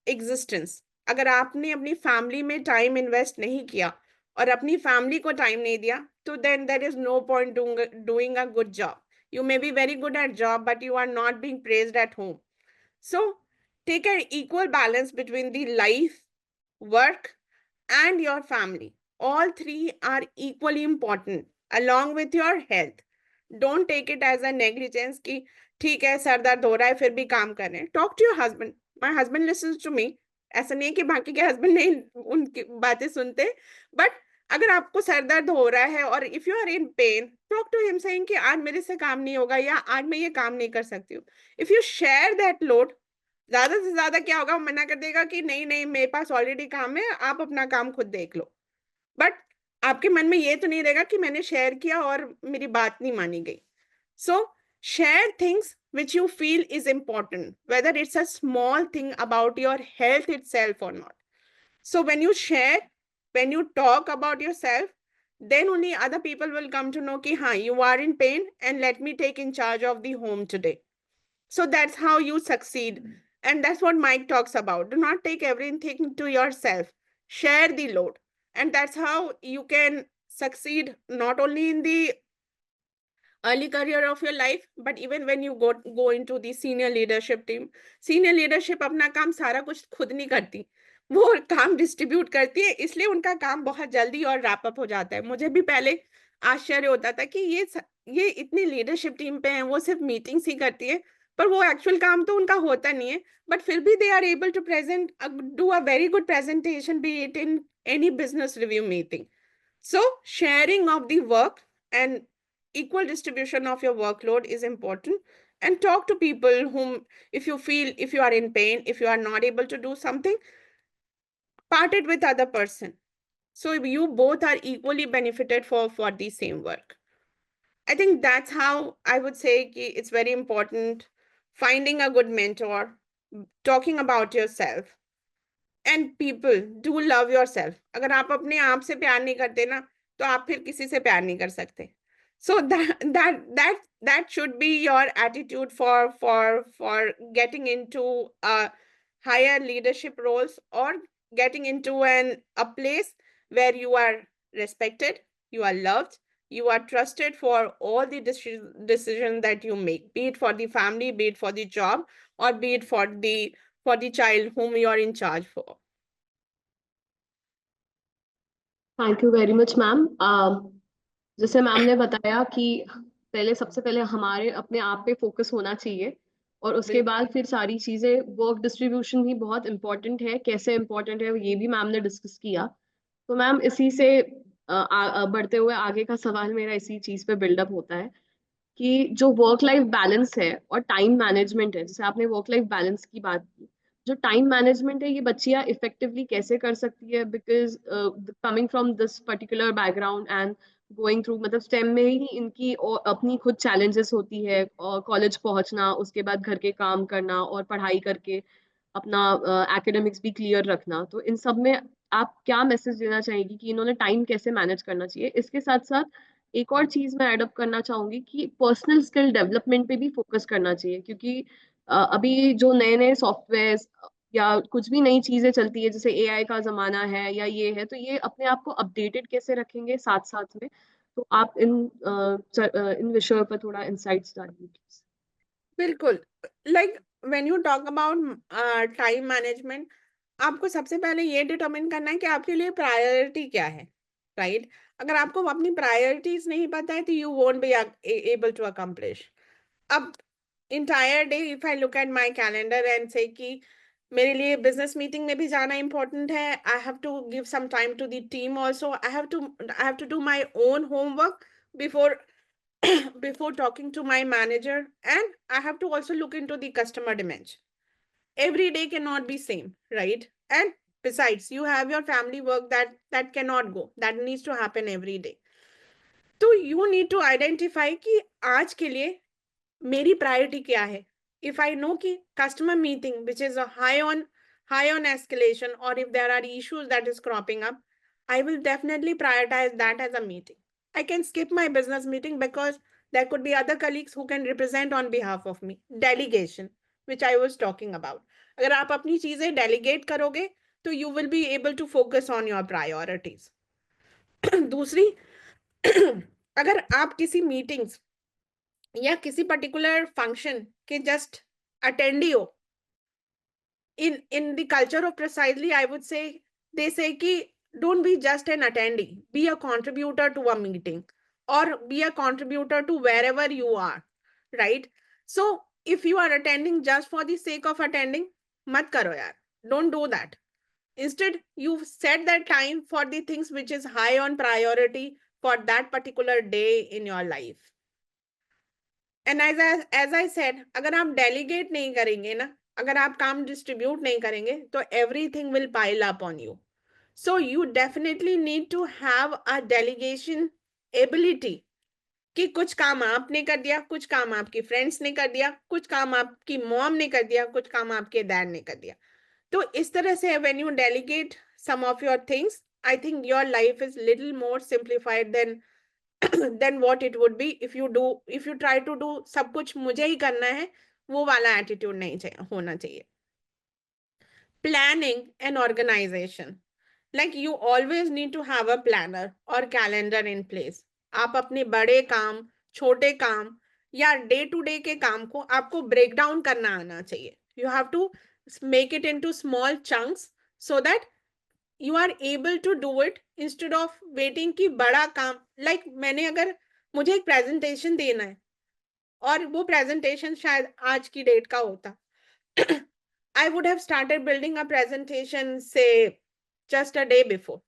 existence. अगर आपने अपनी फैमिली में टाइम इन्वेस्ट नहीं किया और अपनी फैमिली को टाइम नहीं दिया, तो then there is no point doing a good job. You may be very good at job, but you are not being praised at home. So take an equal balance between the life, work, and your family. All three are equally important along with your health. Don't take it as a negligence कि ठीक है sir दर्द हो रहा है फिर भी काम कर रहे हैं। Talk to your husband, my husband listens to me. ऐसा नहीं कि बाकी के हस्बैंड नहीं उनकी बातें सुनते, बट अगर आपको सर दर्द हो रहा है और if you are in pain, talk to him saying कि आज मेरे से काम नहीं होगा या आज मैं ये काम नहीं कर सकती हूँ। If you share that load, ज्यादा से ज्यादा क्या होगा, वो मना कर देगा कि नहीं नहीं मेरे पास ऑलरेडी काम है, आप अपना काम खुद देख लो। बट आपके मन में ये तो नहीं रहेगा कि मैंने शेयर किया और मेरी बात नहीं मानी गई। So share things which you feel is important, whether it's a small thing about your health itself or not. So when you share, when you talk about yourself, then only other people will come to know ki ha, you are in pain and let me take in charge of the home today. So that's how you succeed. And that's what Mike talks about. Do not take everything to yourself. Share the load. And that's how you can succeed not only in the early career of your life, but even when you go into the senior leadership team. Senior leadership अपना काम सारा कुछ खुद नहीं करती, वो काम distribute करती है, इसलिए उनका काम बहुत जल्दी और रैप अप हो जाता है। मुझे भी पहले आश्चर्य होता था कि ये इतनी लीडरशिप टीम पे हैं, वो सिर्फ मीटिंग्स ही करती है, पर वो एक्चुअल काम तो उनका होता नहीं है, बट फिर भी they are able to present do a very good presentation, be it in any business review meeting. So sharing of the work and equal distribution of your workload is important. And talk to people whom, if you are in pain, if you are not able to do something, part it with other person. So you both are equally benefited for the same work. I think that's how I would say it's very important. Finding a good mentor, talking about yourself, and people do love yourself. अगर आप अपने आप से प्यार नहीं करते ना, तो आप फिर किसी से प्यार नहीं कर सकते. So that should be your attitude for getting into higher leadership roles, or getting into a place where you are respected, you are loved, you are trusted for all the decisions that you make, be it for the family, be it for the job, or be it for the child whom you are in charge for. Thank you very much ma'am. जैसे ma'am ने बताया कि सबसे पहले हमारे अपने आप पे फोकस होना चाहिए, और उसके बाद फिर सारी चीजें, वर्क डिस्ट्रीब्यूशन भी बहुत इंपॉर्टेंट है। कैसे इंपॉर्टेंट है ये भी मैम ने डिस्कस किया। तो मैम इसी से बढ़ते हुए आगे का सवाल मेरा इसी चीज पे बिल्डअप होता है कि जो वर्क लाइफ बैलेंस है और टाइम मैनेजमेंट है, जैसे आपने वर्क लाइफ बैलेंस की बात की, जो टाइम मैनेजमेंट है ये बच्चियां इफेक्टिवली कैसे कर सकती है? Because coming from this particular background and going through, मतलब स्टेम में ही इनकी और अपनी खुद चैलेंजेस होती है, और कॉलेज पहुंचना, उसके बाद घर के काम करना और पढ़ाई करके अपना एकेडमिक्स भी क्लियर रखना। तो इन सब में आप क्या मैसेज देना चाहेंगी कि इन्होंने टाइम कैसे मैनेज करना चाहिए? इसके साथ साथ एक और चीज मैं एडअप करना चाहूंगी कि पर्सनल स्किल डेवलपमेंट पे भी फोकस करना चाहिए, क्योंकि अभी जो नए नए सॉफ्टवेयर या कुछ भी नई चीजें चलती है, जैसे एआई का जमाना है या ये है, तो ये अपने आप को अपडेटेड कैसे रखेंगे साथ साथ में? तो आप इन विषयों पर थोड़ा इंसाइट्स डालिए प्लीज। बिल्कुल, like when you talk about time management, आपको सबसे पहले ये डिटरमिन करना है कि आपके लिए प्रायोरिटी क्या है, राइट? अगर आपको अपनी प्रायोरिटीज नहीं पता है तो you won't be able to accomplish. अब entire day, if I look at my calendar and say कि मेरे लिए business meeting में भी जाना important है, I have to give some time to the team also. I have to do my own homework before before talking to my manager, and I have to also look into the customer demand. Every day cannot be same, right? And besides, you have your family work that cannot go, that needs to happen every day. So you need to identify कि आज के लिए मेरी priority क्या है. If I know कि customer meeting, which is a high on escalation, or if there are issues that is cropping up, I will definitely prioritize that as a meeting. I can skip my business meeting because there could be other colleagues who can represent on behalf of me. Delegation, which I was talking about. अगर आप अपनी चीजें delegate करोगे, तो you will be able to focus on your priorities. दूसरी, अगर आप किसी मीटिंग्स या किसी पर्टिकुलर फंक्शन के जस्ट अटेंडी हो, in the culture of Precisely, I would say, they say कि don't be just an attendee, be a contributor to a meeting, or be a contributor to wherever you are, right? So if you are attending just for the sake of attending, mat karo yaar, don't do that. Instead, you set that time for the things which is high on priority for that particular day in your life. And as I said, अगर आप delegate नहीं करेंगे ना, अगर आप काम distribute नहीं करेंगे, तो everything will pile up on you. So you definitely need to have a delegation ability कि कुछ काम आपने कर दिया, कुछ काम आपकी friends ने कर दिया, कुछ काम आपकी mom ने कर दिया, कुछ काम आपके dad ने कर दिया. तो इस तरह से when you delegate some of your things, I think your life is little more simplified than what it would be if you try to do सब कुछ मुझे ही करना है, वो वाला attitude नहीं चाहिए, होना चाहिए. Planning and organization, like you always need to have a planner or calendar in place. आप अपने बड़े काम, छोटे काम या डे टू डे के काम को आपको ब्रेक डाउन करना आना चाहिए. You have to make it into small chunks so that you are able to do it instead of waiting कि बड़ा काम, like मैंने अगर मुझे एक presentation देना है और वो presentation शायद आज की डेट का होता, I would have started building a presentation say just a day before.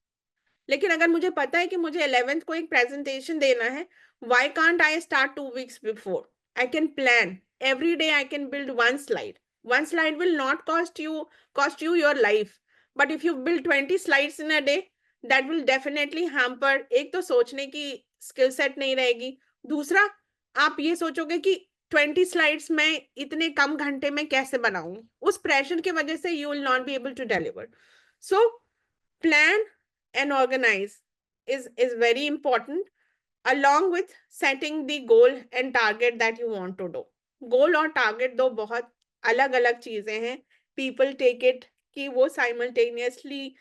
लेकिन अगर मुझे पता है कि मुझे 11th को एक presentation देना है, why can't I start 2 weeks before? I can plan. Every day I can build one slide. One slide will not cost you your life. But if you build 20 slides in a day, that will definitely hamper. एक तो सोचने की skill set नहीं रहेगी. दूसरा, आप ये सोचोगे कि 20 slides मैं इतने कम घंटे में कैसे बनाऊं? उस pressure की वजह से you will not be able to deliver. So, plan and organize is very important, along with setting the goal and target that you want to do. Goal और target दो बहुत अलग-अलग चीजें हैं. People take it कि वो simultaneously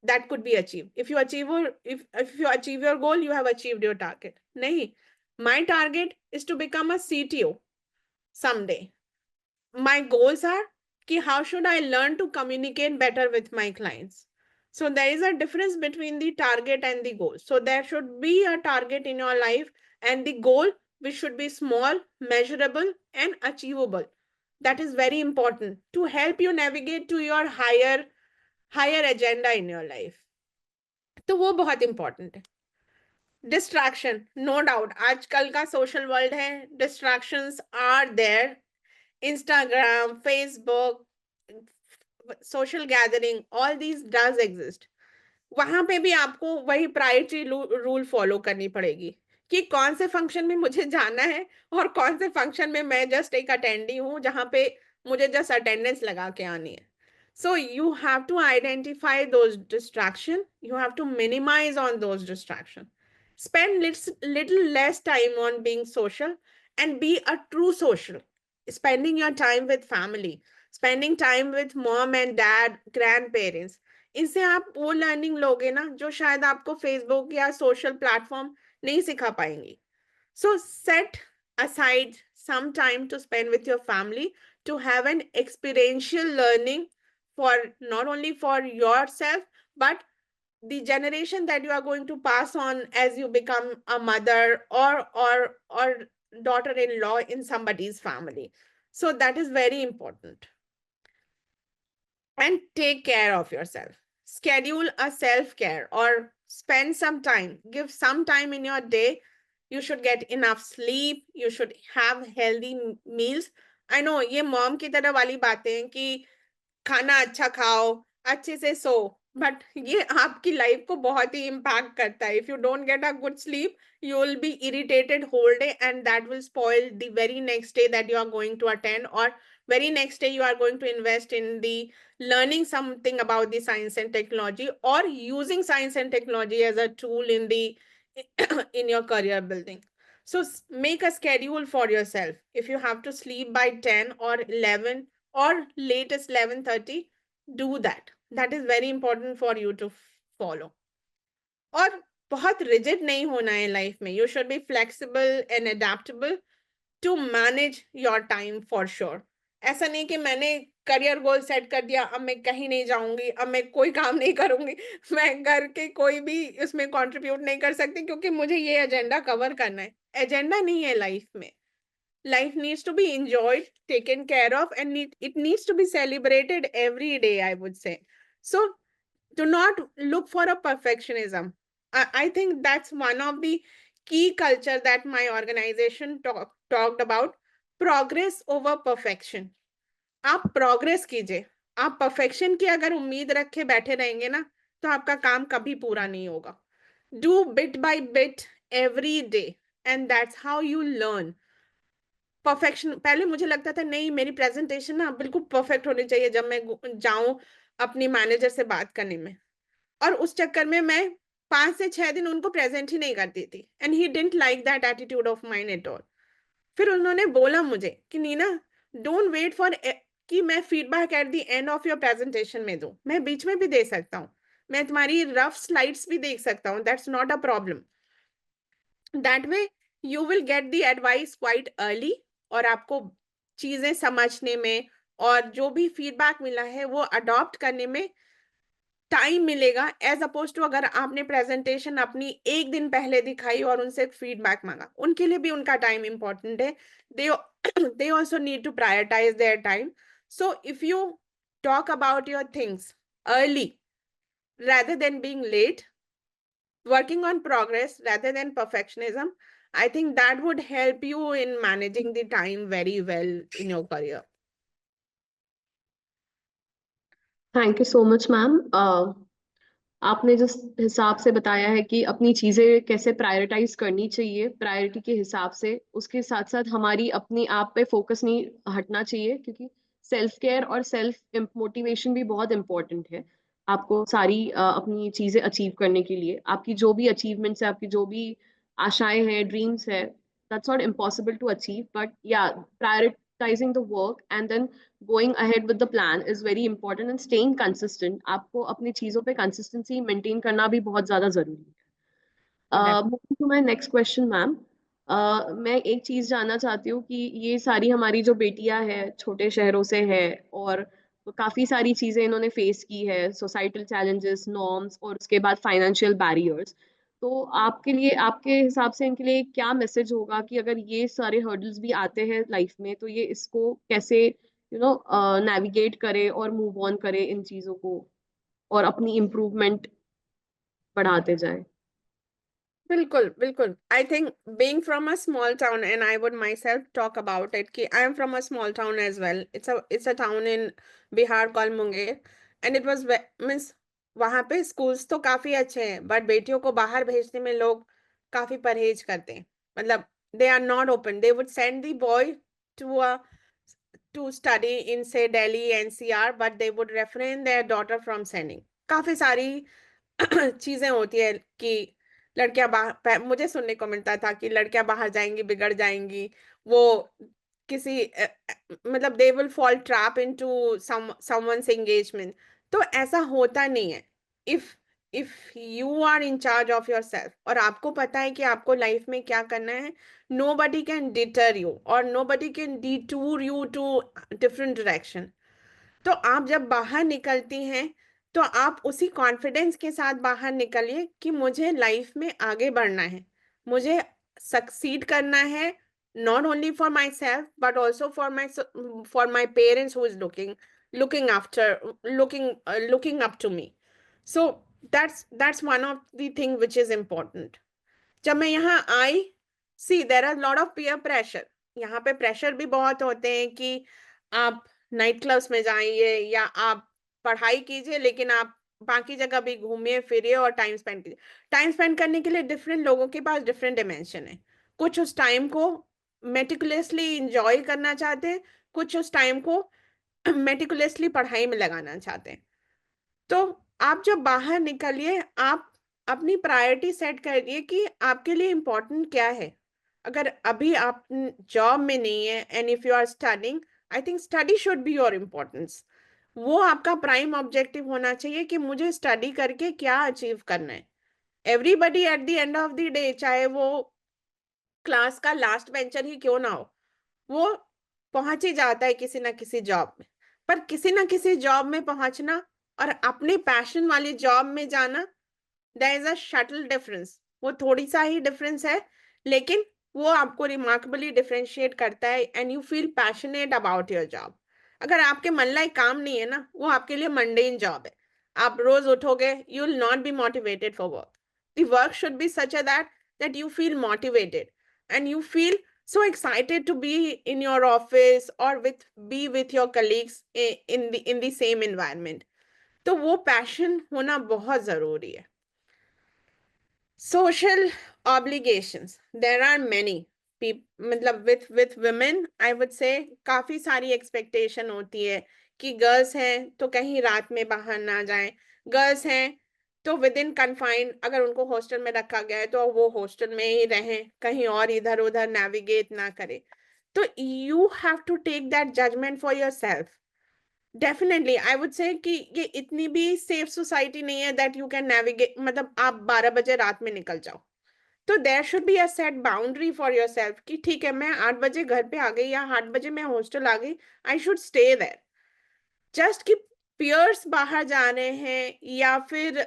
that could be achieved. If you achieve your goal, you have achieved your target. नहीं, my target is to become a CTO someday. My goals are कि how should I learn to communicate better with my clients? So there is a difference between the target and the goal. So there should be a target in your life and the goal which should be small, measurable and achievable. That is very important to help you navigate to your higher agenda in your life. तो वो बहुत important है. Distraction, no doubt. आजकल का social world है. Distractions are there. Instagram, Facebook, social gathering, all these does exist. वहां पे भी आपको वही प्रायोरिटी रूल फॉलो करनी पड़ेगी कि कौन से फंक्शन में मुझे जाना है और कौन से फंक्शन में मैं जस्ट एक अटेंडी हूं जहां पे मुझे जस्ट अटेंडेंस लगा के आनी है. So you have to identify those distractions. You have to minimize on those distractions. Spend little less time on being social and be a true social. Spending your time with family, spending time with mom and dad, grandparents. इससे आप वो learning लोगे ना जो शायद आपको Facebook या social platform नहीं सिखा पाएंगी. So set aside some time to spend with your family to have an experiential learning for not only for yourself but the generation that you are going to pass on as you become a mother or daughter-in-law in somebody's family. So that is very important. And take care of yourself. Schedule a self-care or spend some time. Give some time in your day. You should get enough sleep. You should have healthy meals. I know ये mom की तरह वाली बातें हैं कि खाना अच्छा खाओ, अच्छे से सो, बट ये आपकी लाइफ को बहुत ही इम्पैक्ट करता है. If you don't get a good sleep, you will be irritated whole day, and that will spoil the very next day that you are going to attend, or very next day you are going to invest in the learning something about the science and technology, or using science and technology as a tool in the in your career building. So make a schedule for yourself. If you have to sleep by 10 or 11 or latest 11:30, do that. That is very important for you to follow. और बहुत rigid नहीं होना है life में. You should be flexible and adaptable to manage your time for sure. ऐसा नहीं कि मैंने करियर गोल सेट कर दिया, अब मैं कहीं नहीं जाऊंगी, अब मैं कोई काम नहीं करूंगी, मैं घर के कोई भी उसमें कंट्रीब्यूट नहीं कर सकती क्योंकि मुझे ये एजेंडा कवर करना है. एजेंडा नहीं है लाइफ में. Life needs to be enjoyed, taken care of, and it needs to be celebrated every day, I would say. So do not look for a perfectionism. I think that's one of the key culture that my organization talked about. Progress over perfection. आप progress कीजिए. आप perfection की अगर उम्मीद रखे बैठे रहेंगे ना, तो आपका काम कभी पूरा नहीं होगा. Do bit by bit every day, and that's how you learn. Perfection, पहले मुझे लगता था नहीं मेरी प्रेजेंटेशन ना बिल्कुल परफेक्ट होनी चाहिए जब मैं जाऊं अपनी मैनेजर से बात करने में, और उस चक्कर में मैं 5 से 6 दिन उनको प्रेजेंट ही नहीं करती थी, and he didn't like that attitude of mine at all. फिर उन्होंने बोला मुझे कि नीना, डोंट वेट फॉर कि मैं feedback eight the end of your presentation में दूं. मैं बीच में भी दे सकता हूँ, मैं तुम्हारी रफ स्लाइड्स भी देख सकता हूँ, that's not a problem. That way you will get the advice quite early, और आपको चीजें समझने में और जो भी फीडबैक मिला है वो अडॉप्ट करने में टाइम मिलेगा, एज अपोज टू अगर आपने प्रेजेंटेशन अपनी एक दिन पहले दिखाई और उनसे फीडबैक मांगा. उनके लिए भी उनका टाइम इंपॉर्टेंट है. they also need to prioritize their time. So if you talk about your things early rather than being late, working on progress rather than perfectionism, I think that would help you in managing the time very well in your career. Thank you so much ma'am. आपने जिस हिसाब से बताया है कि अपनी चीजें कैसे प्रायोरिटाइज करनी चाहिए प्रायोरिटी के हिसाब से, उसके साथ साथ हमारी अपनी आप पे फोकस नहीं हटना चाहिए, क्योंकि सेल्फ केयर और सेल्फ मोटिवेशन भी बहुत इंपॉर्टेंट है. आपको सारी अपनी चीजें अचीव करने के लिए, आपकी जो भी अचीवमेंट्स है, आपकी जो भी आशाएं हैं, ड्रीम्स है, that's not impossible to achieve, but या prioritizing the work and then going ahead with the plan is very important, and staying consistent. आपको अपनी चीजों पे consistency maintain करना भी बहुत ज्यादा जरूरी है. Moving to my next question, ma'am. मैं एक चीज जानना चाहती हूँ कि ये सारी हमारी जो बेटियां हैं छोटे शहरों से है, और काफी सारी चीजें इन्होंने फेस की है, सोसाइटल चैलेंजेस, नॉर्म्स, और उसके बाद फाइनेंशियल बैरियर्स. तो आपके लिए, आपके हिसाब से इनके लिए क्या मैसेज होगा कि अगर ये सारे हर्डल्स भी आते हैं लाइफ में, तो ये इसको कैसे नेविगेट करे और मूव ऑन करे इन चीजों को, और अपनी इम्प्रूवमेंट बढ़ाते जाए. बिल्कुल बिल्कुल. I think being from a small town, and I would myself talk about it कि I am from a small town as well. It's a town in Bihar called Munger, and it was means वहाँ पे schools तो काफी अच्छे हैं, but बेटियों को बाहर भेजने में लोग काफी परहेज करते हैं. मतलब they are not open. They would send the boy to study in say Delhi NCR, but they would refrain their daughter from sending. काफी सारी चीजें होती है कि लड़कियां बाहर, मुझे सुनने को मिलता था कि लड़कियां बाहर जाएंगी बिगड़ जाएंगी, वो किसी मतलब they will fall trap into someone's engagement. तो ऐसा होता नहीं है. If you are in charge of yourself, और आपको पता है कि आपको लाइफ में क्या करना है, nobody can deter you or nobody can detour you to different direction. तो आप जब बाहर निकलती हैं तो आप उसी कॉन्फिडेंस के साथ बाहर निकलिए कि मुझे लाइफ में आगे बढ़ना है, मुझे सक्सीड करना है, not only for myself but also for my parents who is looking up to me. So that's one of the thing which is important. जब मैं यहाँ आई, see there are lot of peer pressure. यहाँ पे pressure भी बहुत होते हैं कि आप नाइट क्लब्स में जाइए या आप पढ़ाई कीजिए, लेकिन आप बाकी जगह भी घूमिए फिरिए और टाइम स्पेंड कीजिए. टाइम स्पेंड करने के लिए डिफरेंट लोगों के पास डिफरेंट डिमेंशन है. कुछ उस टाइम को मेटिकुलसली इंजॉय करना चाहते हैं, कुछ उस टाइम को मेटिकुलसली पढ़ाई में लगाना चाहते हैं. तो आप जब बाहर निकलिए, आप अपनी प्रायोरिटी सेट करिए कि आपके लिए इम्पोर्टेंट क्या है. अगर अभी आप जॉब में नहीं है and if you are studying, I think study should be your importance. वो आपका प्राइम ऑब्जेक्टिव होना चाहिए कि मुझे स्टडी करके क्या अचीव करना है. Everybody at the end of the day, चाहे वो क्लास का लास्ट बेंचर ही क्यों ना हो, वो पहुंच ही जाता है किसी ना किसी जॉब में. पर किसी ना किसी जॉब में पहुंचना और अपने पैशन वाली जॉब में जाना, there is a subtle difference. वो थोड़ी सा ही डिफरेंस है, लेकिन वो आपको रिमार्केबली डिफरेंशिएट करता है and you feel passionate about your job. अगर आपके मन लायक काम नहीं है ना, वो आपके लिए मंडेन जॉब है. आप रोज उठोगे, you will not be motivated for work. The work should be such that you feel motivated and you feel so excited to be in your office or be with your colleagues in the same environment. तो वो passion होना बहुत जरूरी है. Social obligations, there are many. मतलब with women I would say काफी सारी expectation होती है कि गर्ल्स हैं तो कहीं रात में बाहर ना जाएं, गर्ल्स हैं तो विद इन कन्फाइंड, अगर उनको हॉस्टल में रखा गया है तो वो हॉस्टल में ही रहें, कहीं और इधर उधर नेविगेट ना करें. तो you have to take that judgement for yourself. Definitely I would say कि ये इतनी भी सेफ सोसाइटी नहीं है दैट यू कैन नेविगेट, मतलब आप 12 बजे रात में निकल जाओ. तो there should be a set boundary for yourself कि ठीक है, मैं 8 बजे घर पे आ गई या 8 बजे मैं हॉस्टल आ गई, I should stay there. Just कि पियर्स बाहर जा रहे हैं या फिर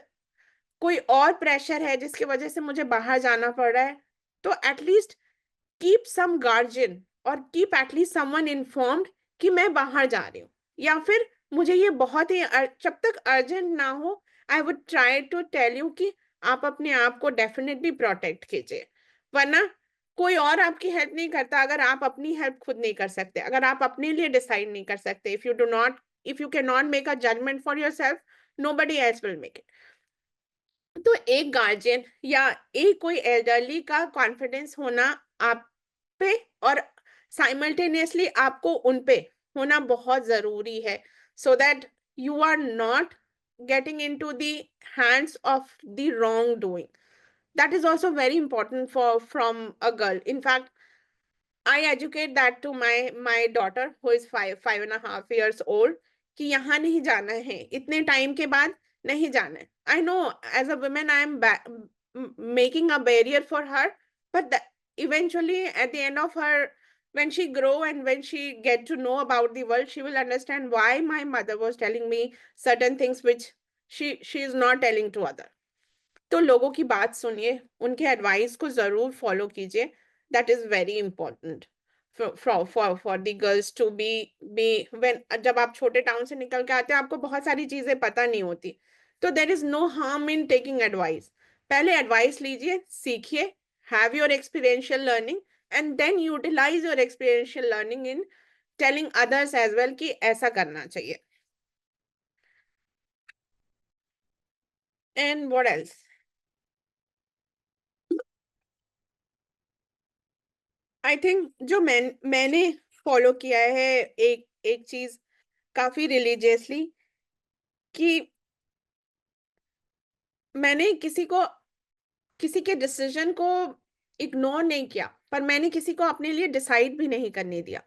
कोई और प्रेशर है जिसकी वजह से मुझे बाहर जाना पड़ रहा है, तो एटलीस्ट कीप सम गार्जियन और कीप एटलीस्ट समवन इन्फॉर्म्ड कि मैं बाहर जा रही हूँ. या फिर मुझे ये बहुत ही जब तक अर्जेंट ना हो, I would try to tell you कि आप अपने आप को डेफिनेटली प्रोटेक्ट कीजिए. वरना कोई और आपकी हेल्प नहीं करता अगर आप अपनी हेल्प खुद नहीं कर सकते, अगर आप अपने लिए डिसाइड नहीं कर सकते. If you can not make a judgement for yourself, nobody else will make it. तो एक गार्जियन या एक कोई एल्डरली का कॉन्फिडेंस होना आप पे और साइमल्टेनियसली आपको उन पे होना बहुत जरूरी है, so that you are not getting into the hands of the wrongdoing. That is also very important from a girl. In fact, I educate that to my daughter who is 5.5 years old कि यहाँ नहीं जाना है, इतने time के बाद नहीं जाना है. I know as a woman I am making a barrier for her, but eventually at the end of her, when she grow and when she get to know about the world, she will understand why my mother was telling me certain things which she is not telling to other. तो लोगों की बात सुनिए, उनके advice को जरूर follow कीजिए. That is very important for the girls to be when जब आप छोटे टाउन से निकल के आते हैं, आपको बहुत सारी चीजें पता नहीं होती. तो there is no harm in taking advice. पहले एडवाइस लीजिए, सीखिए, have your experiential learning and then utilize your experiential learning in telling others as well कि ऐसा करना चाहिए. And what else? I think जो मैंने फॉलो किया है एक चीज काफी रिलीजियसली, कि मैंने किसी के डिसीजन को इग्नोर नहीं किया, पर मैंने किसी को अपने लिए डिसाइड भी नहीं करने दिया.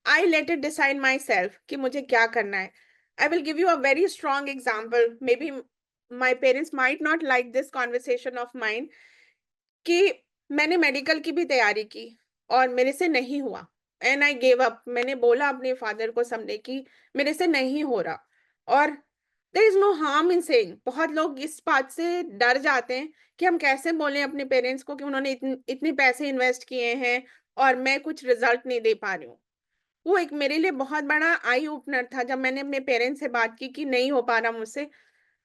I let it decide my self कि मुझे क्या करना है. I will give you a very strong example. May be my parents might not like this conversation of mind, कि मैंने मेडिकल की भी तैयारी की और मेरे से नहीं हुआ एंड आई गेव अप. मैंने बोला अपने फादर को समझे कि मेरे से नहीं हो रहा. और there is no harm in saying. बहुत लोग इस बात से डर जाते हैं कि हम कैसे बोलें अपने पेरेंट्स को कि उन्होंने इतने पैसे इन्वेस्ट किए हैं और मैं कुछ रिजल्ट नहीं दे पा रही हूँ। वो एक मेरे लिए बहुत बड़ा आई ओपनर था जब मैंने अपने पेरेंट्स से बात की कि नहीं हो पा रहा मुझसे,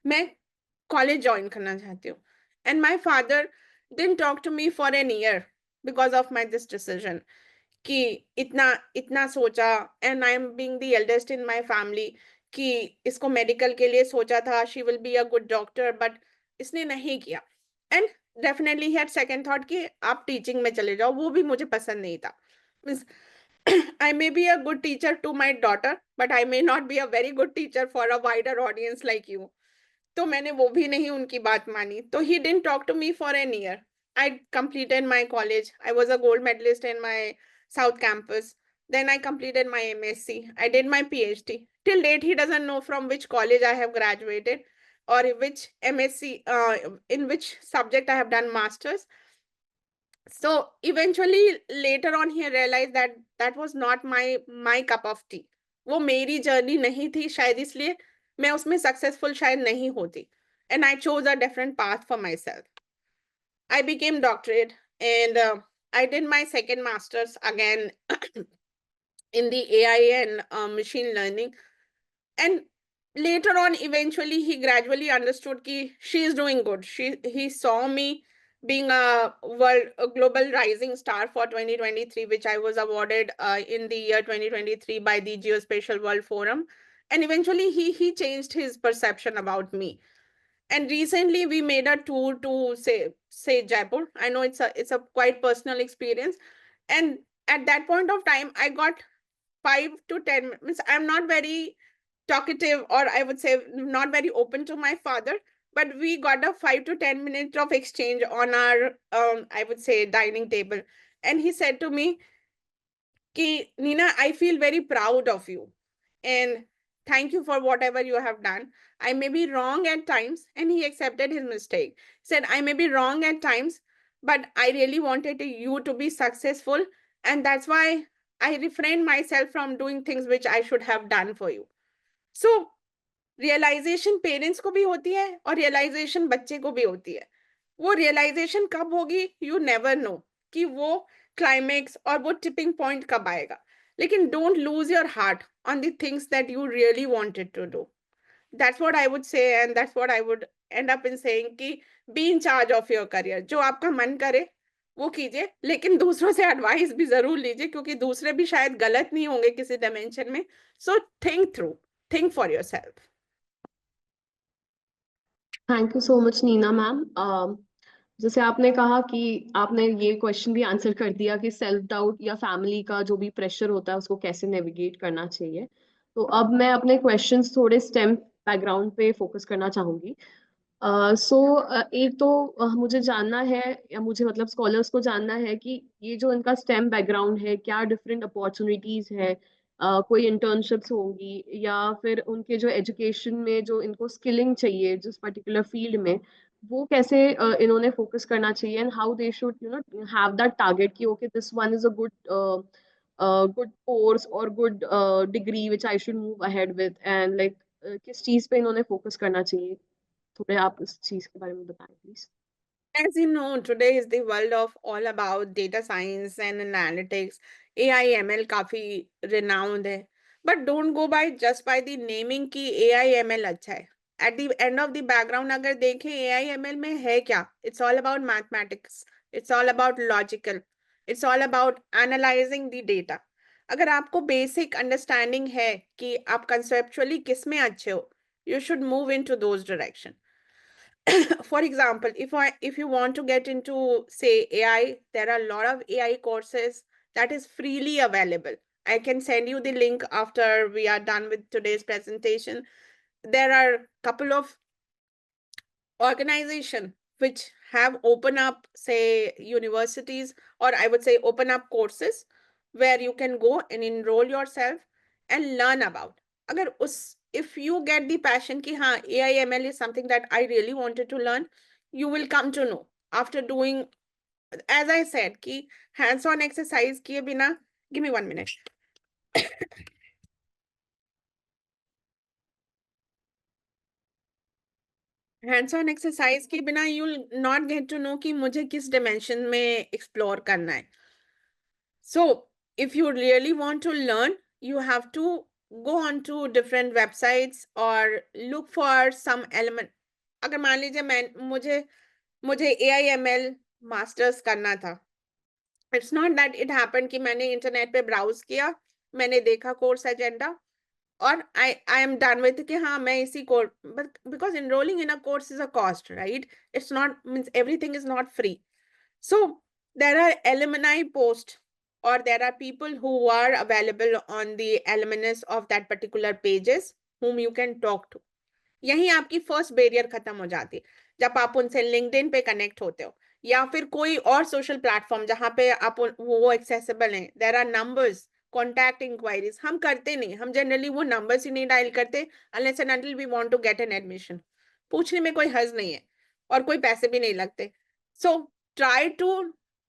मैं कॉलेज ज्वाइन करना चाहती हूँ। And my father didn't talk to me for an year because of my this decision कि इतना इतना सोचा। And I am being the eldest in my family कि इसको मेडिकल के लिए सोचा था, she will be a good doctor, but इसने नहीं किया। And definitely he had second thought कि आप टीचिंग में चले जाओ, वो भी मुझे पसंद नहीं था। Means I may be a good teacher to my daughter, but I may not be a very good teacher for a wider audience like you. तो मैंने वो भी नहीं उनकी बात मानी। तो he didn't talk to me for an year. I completed my college. I was a gold medalist in my South campus. Then I completed my MSc. I did my PhD. Till date, he doesn't know from which college I have graduated or which MSc, in which subject I have done masters. So eventually later on he realized that that was not my cup of tea. वो मेरी journey नहीं थी, शायद इसलिए मैं उसमें successful शायद नहीं होती। And I chose a different path for myself. I became doctorate and I did my second master's again in the AI and machine learning. And later on, eventually, he gradually understood that she is doing good. He saw me being a global rising star for 2023, which I was awarded in the year 2023 by the Geospatial World Forum. And eventually, he changed his perception about me. And recently, we made a tour to say Jaipur. I know it's a quite personal experience. And at that point of time, I got 5 to 10 minutes. I'm not very talkative, or I would say not very open to my father, but we got a 5 to 10 minutes of exchange on our I would say dining table. And he said to me ki, Nina, I feel very proud of you and thank you for whatever you have done. I may be wrong at times, and he accepted his mistake. Said, I may be wrong at times, but I really wanted you to be successful, and that's why I refrained myself from doing things which I should have done for you. So realisation parents को भी होती है और realisation बच्चे को भी होती है। वो रियलाइजेशन कब होगी यू नेवर नो, कि वो क्लाइमेक्स और वो टिपिंग पॉइंट कब आएगा। लेकिन don't lose your heart on the things that you really wanted to do. That's what I would say, and that's what I would end up in saying कि be in charge of your career. जो आपका मन करे वो कीजिए, लेकिन दूसरों से एडवाइस भी जरूर लीजिए, क्योंकि दूसरे भी शायद गलत नहीं होंगे किसी डायमेंशन में। So think through, think for yourself. Thank you so much Neena ma'am. जैसे आपने कहा कि आपने ये क्वेश्चन भी आंसर कर दिया कि सेल्फ डाउट या फैमिली का जो भी प्रेशर होता है उसको कैसे नेविगेट करना चाहिए। तो अब मैं अपने क्वेश्चंस थोड़े स्टेम बैकग्राउंड पे फोकस करना चाहूंगी। सो एक तो मुझे जानना है, या मुझे मतलब स्कॉलर्स को जानना है कि ये जो इनका स्टेम बैकग्राउंड है, क्या डिफरेंट अपॉर्चुनिटीज है, कोई इंटर्नशिप्स होंगी, या फिर उनके जो एजुकेशन में जो इनको स्किलिंग चाहिए जिस पर्टिकुलर फील्ड में, वो कैसे इन्होंने फोकस करना चाहिए, and how they should you know have that target कि okay this one is a good course और good degree which I should move ahead with, and like किस चीज पे इन्होंने फोकस करना चाहिए। थोड़े आप इस चीज के बारे में बताएं please. As you know, today is the world of all about data science and analytics. AI ML काफी renowned है, but don't go by just by the naming कि AI ML अच्छा है। At the end of the background अगर देखें AI ML में है क्या? It's all about mathematics. It's all about logical. It's all about analyzing the data. अगर आपको basic understanding है कि आप conceptually किस में अच्छे हो, you should move into those direction. For example, if you want to get into say AI, there are a lot of AI courses that is freely available. I can send you the link after we are done with today's presentation. There are a couple of organizations which have open up say universities, or I would say open up courses where you can go and enroll yourself and learn about. Agar if you get the passion ki हाँ AI ML is something that I really wanted to learn, you will come to know after doing, as I said कि hands on exercise किए बिना, give me 1 minute. Hands on exercise के बिना you will not get to know कि मुझे किस dimension में explore करना है। So if you really want to learn, you have to go on to different websites or look for some element. अगर मान लीजिए मुझे AIML मास्टर्स करना था, it's not that it happen कि मैंने इंटरनेट पे ब्राउज किया, मैंने देखा कोर्स एजेंडा और आई एम डन विद कि हाँ मैं इसी course, but because enrolling in a course is a cost, right? It's not means everything is not free. So there are alumni posts or there are people who are available on the alumnus of that particular pages whom you can talk to. यही आपकी first barrier खत्म हो जाती है जब आप उनसे LinkedIn पे कनेक्ट होते हो या फिर कोई और सोशल प्लेटफॉर्म जहां पे आप वो एक्सेसिबल हैं. There are numbers, contact enquiries. हम करते नहीं, हम जनरली वो नंबर्स ही नहीं डायल करते unless and until we want to get an admission. पूछने में कोई हर्ज नहीं है और कोई पैसे भी नहीं लगते. So try to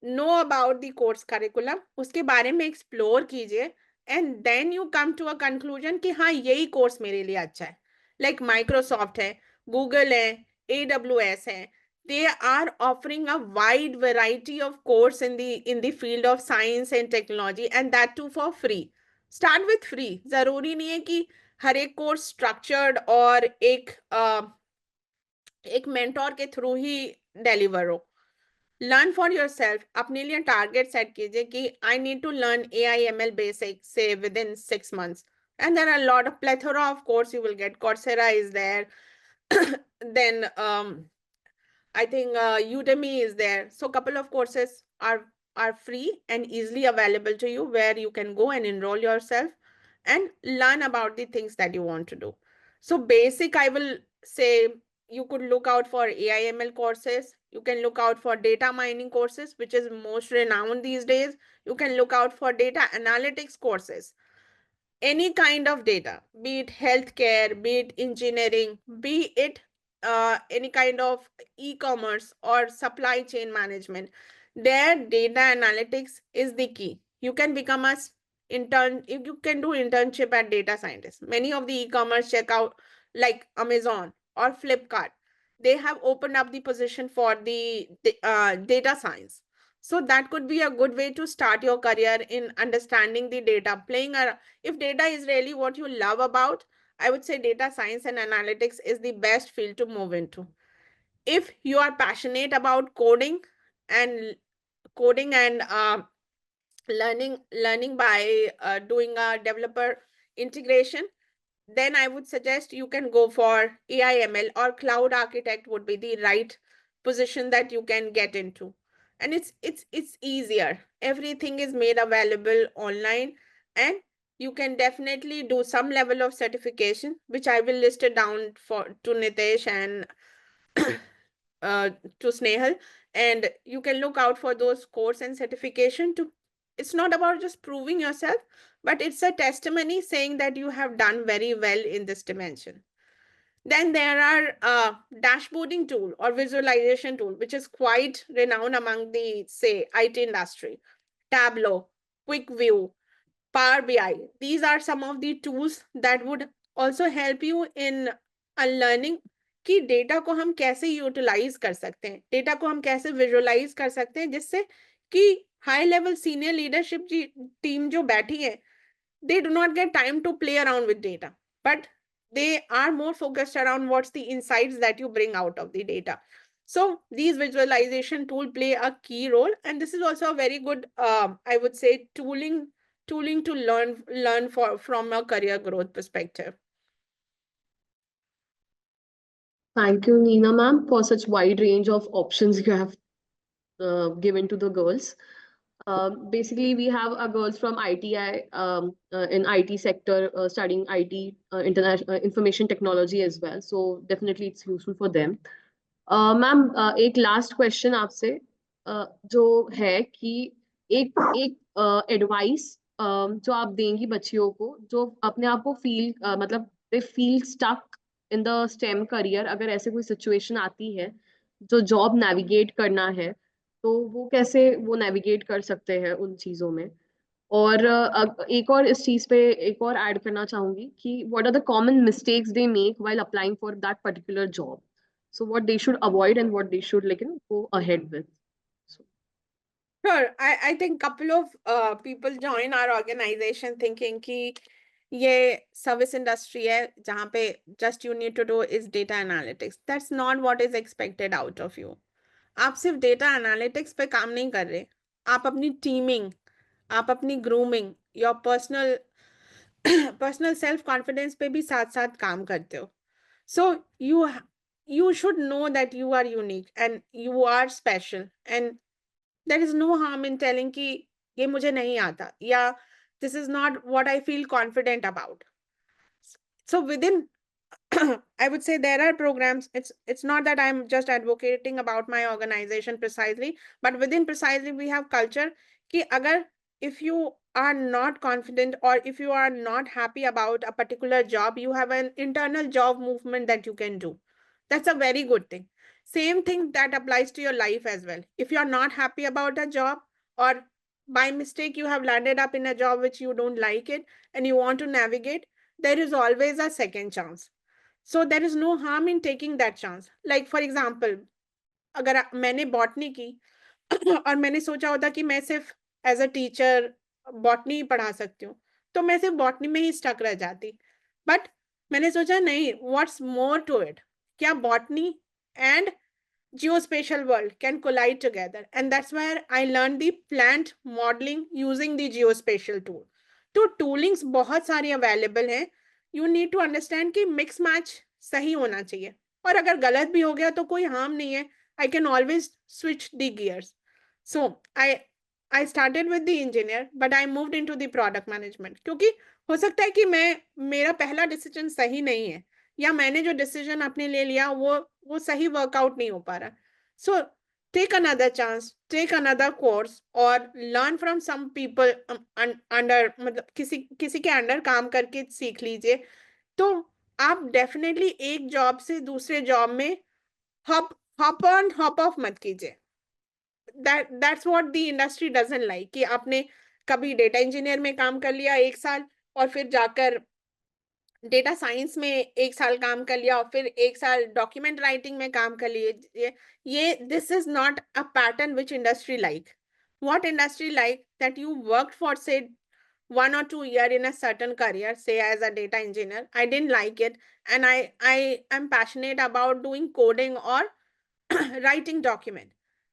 know about the course curriculum, उसके बारे में एक्सप्लोर कीजिए and then you come to a conclusion कि हाँ यही कोर्स मेरे लिए अच्छा है. लाइक माइक्रोसॉफ्ट है, गूगल है, AWS है. They are offering a wide variety of course in the field of science and technology, and that too for free. Start with free. जरूरी नहीं है कि हर एक कोर्स स्ट्रक्चर्ड और एक मेंटोर के थ्रू ही डिलीवर हो. Learn for yourself. अपने लिए टारगेट सेट कीजिए कि I need to learn AIML basic से within 6 months. And there are a lot of plethora of course you will get. Coursera is there. Then I think Udemy is there. So couple of courses are free and easily available to you where you can go and enroll yourself and learn about the things that you want to do. So basic, I will say you could look out for AIML courses. You can look out for data mining courses, which is most renowned these days. You can look out for data analytics courses. Any kind of data, be it healthcare, be it engineering, be it any kind of e-commerce or supply chain management, their data analytics is the key. You can become a intern, you can do internship at data scientist. Many of the e-commerce checkout like Amazon or Flipkart, they have opened up the position for the data science. So that could be a good way to start your career in understanding the data, playing around. If data is really what you love about, I would say data science and analytics is the best field to move into. If you are passionate about coding and learning by doing a developer integration, then I would suggest you can go for AIML or cloud architect would be the right position that you can get into. And it's easier. Everything is made available online and you can definitely do some level of certification, which I will list it down to Nitesh and to Snehal, and you can look out for those course and certification to. It's not about just proving yourself, but it's a testimony saying that you have done very well in this dimension. Then there are dashboarding tool or visualization tool, which is quite renowned among the, say, IT industry. Tableau, QuickView, Power BI. These are some of the tools that would also help you in learning कि data को हम कैसे utilise कर सकते हैं, data को हम कैसे विजुअलाइज कर सकते हैं, जिससे कि high level senior leadership team जो बैठी है, they do not get time to play around with data, but they are more focused around what's the insights that you bring out of the data. So these visualization tools play a key role, and this is also a very good, I would say, tooling to learn from a career growth perspective. Thank you, Neena ma'am, for such wide range of options you have given to the girls. Basically, we have girls from ITI in IT sector studying IT international information technology as well. So definitely it's useful for them. Ma'am एक last question आपसे जो है कि एक advice जो आप देंगी बच्चियों को जो अपने आप को फील मतलब they feel stuck in the STEM career, अगर ऐसे कोई सिचुएशन आती है जो जॉब नेविगेट करना है तो वो कैसे वो नेविगेट कर सकते हैं उन चीजों में. और एक और इस चीज पे एक और ऐड करना चाहूंगी कि what are the common mistakes they make while applying for that particular job. So what they should avoid and what they should like go ahead with. So. Sure. I think couple of people join our organization thinking कि ये service industry है जहाँ पे just you need to do is data analytics. That's not what is expected out of you. आप सिर्फ data analytics पे काम नहीं कर रहे, आप अपनी teaming, आप अपनी grooming, your personal self confidence पे भी साथ साथ काम करते हो. So you should know that you are unique and you are special, and there is no harm in telling कि ये मुझे नहीं आता या this is not what I feel confident about. So within I would say there are programs. It's not that I'm just advocating about my organization precisely, but within precisely we have culture कि अगर if you are not confident or if you are not happy about a particular job, you have an internal job movement that you can do. That's a very good thing. Same thing that applies to your life as well. If you're not happy about a job or by mistake you have landed up in a job which you don't like it and you want to navigate, there is always a second chance. So there is no harm in taking that chance. Like for example, अगर मैंने botany की और मैंने सोचा होता कि मैं सिर्फ एज अ टीचर बॉटनी ही पढ़ा सकती हूँ, तो मैं सिर्फ बॉटनी में ही स्टक रह जाती. बट मैंने सोचा नहीं, व्हाट्स मोर टू इट, क्या botany and geospatial world can collide together, and that's where I learned the plant modeling using the geospatial tool. तो toolings बहुत सारी available हैं. You need to understand कि mix match सही होना चाहिए, और अगर गलत भी हो गया तो कोई harm नहीं है. I can always switch the gears. So I started with the engineer, but I moved into the product management क्योंकि हो सकता है कि मेरा पहला डिसीजन सही नहीं है, या मैंने जो डिसीजन अपने ले लिया वो सही वर्कआउट नहीं हो पा रहा. So take another chance, take another course और learn from some people under, मतलब किसी के अंडर काम करके सीख लीजिए. तो आप डेफिनेटली एक जॉब से दूसरे जॉब में हॉप ऑन हॉप ऑफ मत कीजिए. that's what the industry doesn't like कि आपने कभी डेटा इंजीनियर में काम कर लिया 1 साल और फिर जाकर डेटा साइंस में 1 साल काम कर लिया और फिर 1 साल डॉक्यूमेंट राइटिंग में काम कर लिए. ये this is not a pattern which industry like. what industry like that you worked for say 1 or 2 year in a certain career, say as a data engineer. I didn't like it, and I am passionate about doing coding or writing document.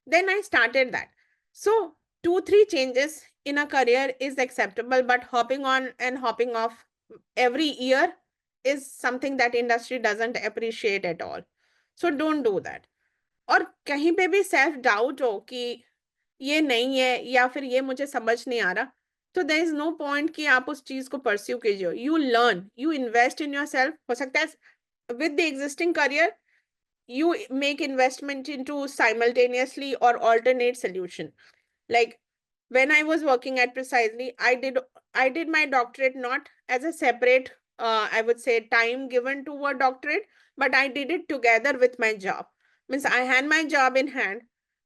Then I started that. So 2-3 changes in a career is acceptable, but hopping on and hopping off every year is something that industry doesn't appreciate at all. So don't do that. और कहीं पे भी self doubt हो कि ये नहीं है या फिर ये मुझे समझ नहीं आ रहा, तो देयर इज नो पॉइंट कि आप उस चीज को परस्यू कीजिए. You learn, you invest in yourself. हो सकता है with the existing career you make investment into simultaneously or alternate solution. Like when I was working at Precisely, I did my doctorate not as a separate I would say time given to a doctorate, but I did it together with my job. Means I had my job in hand,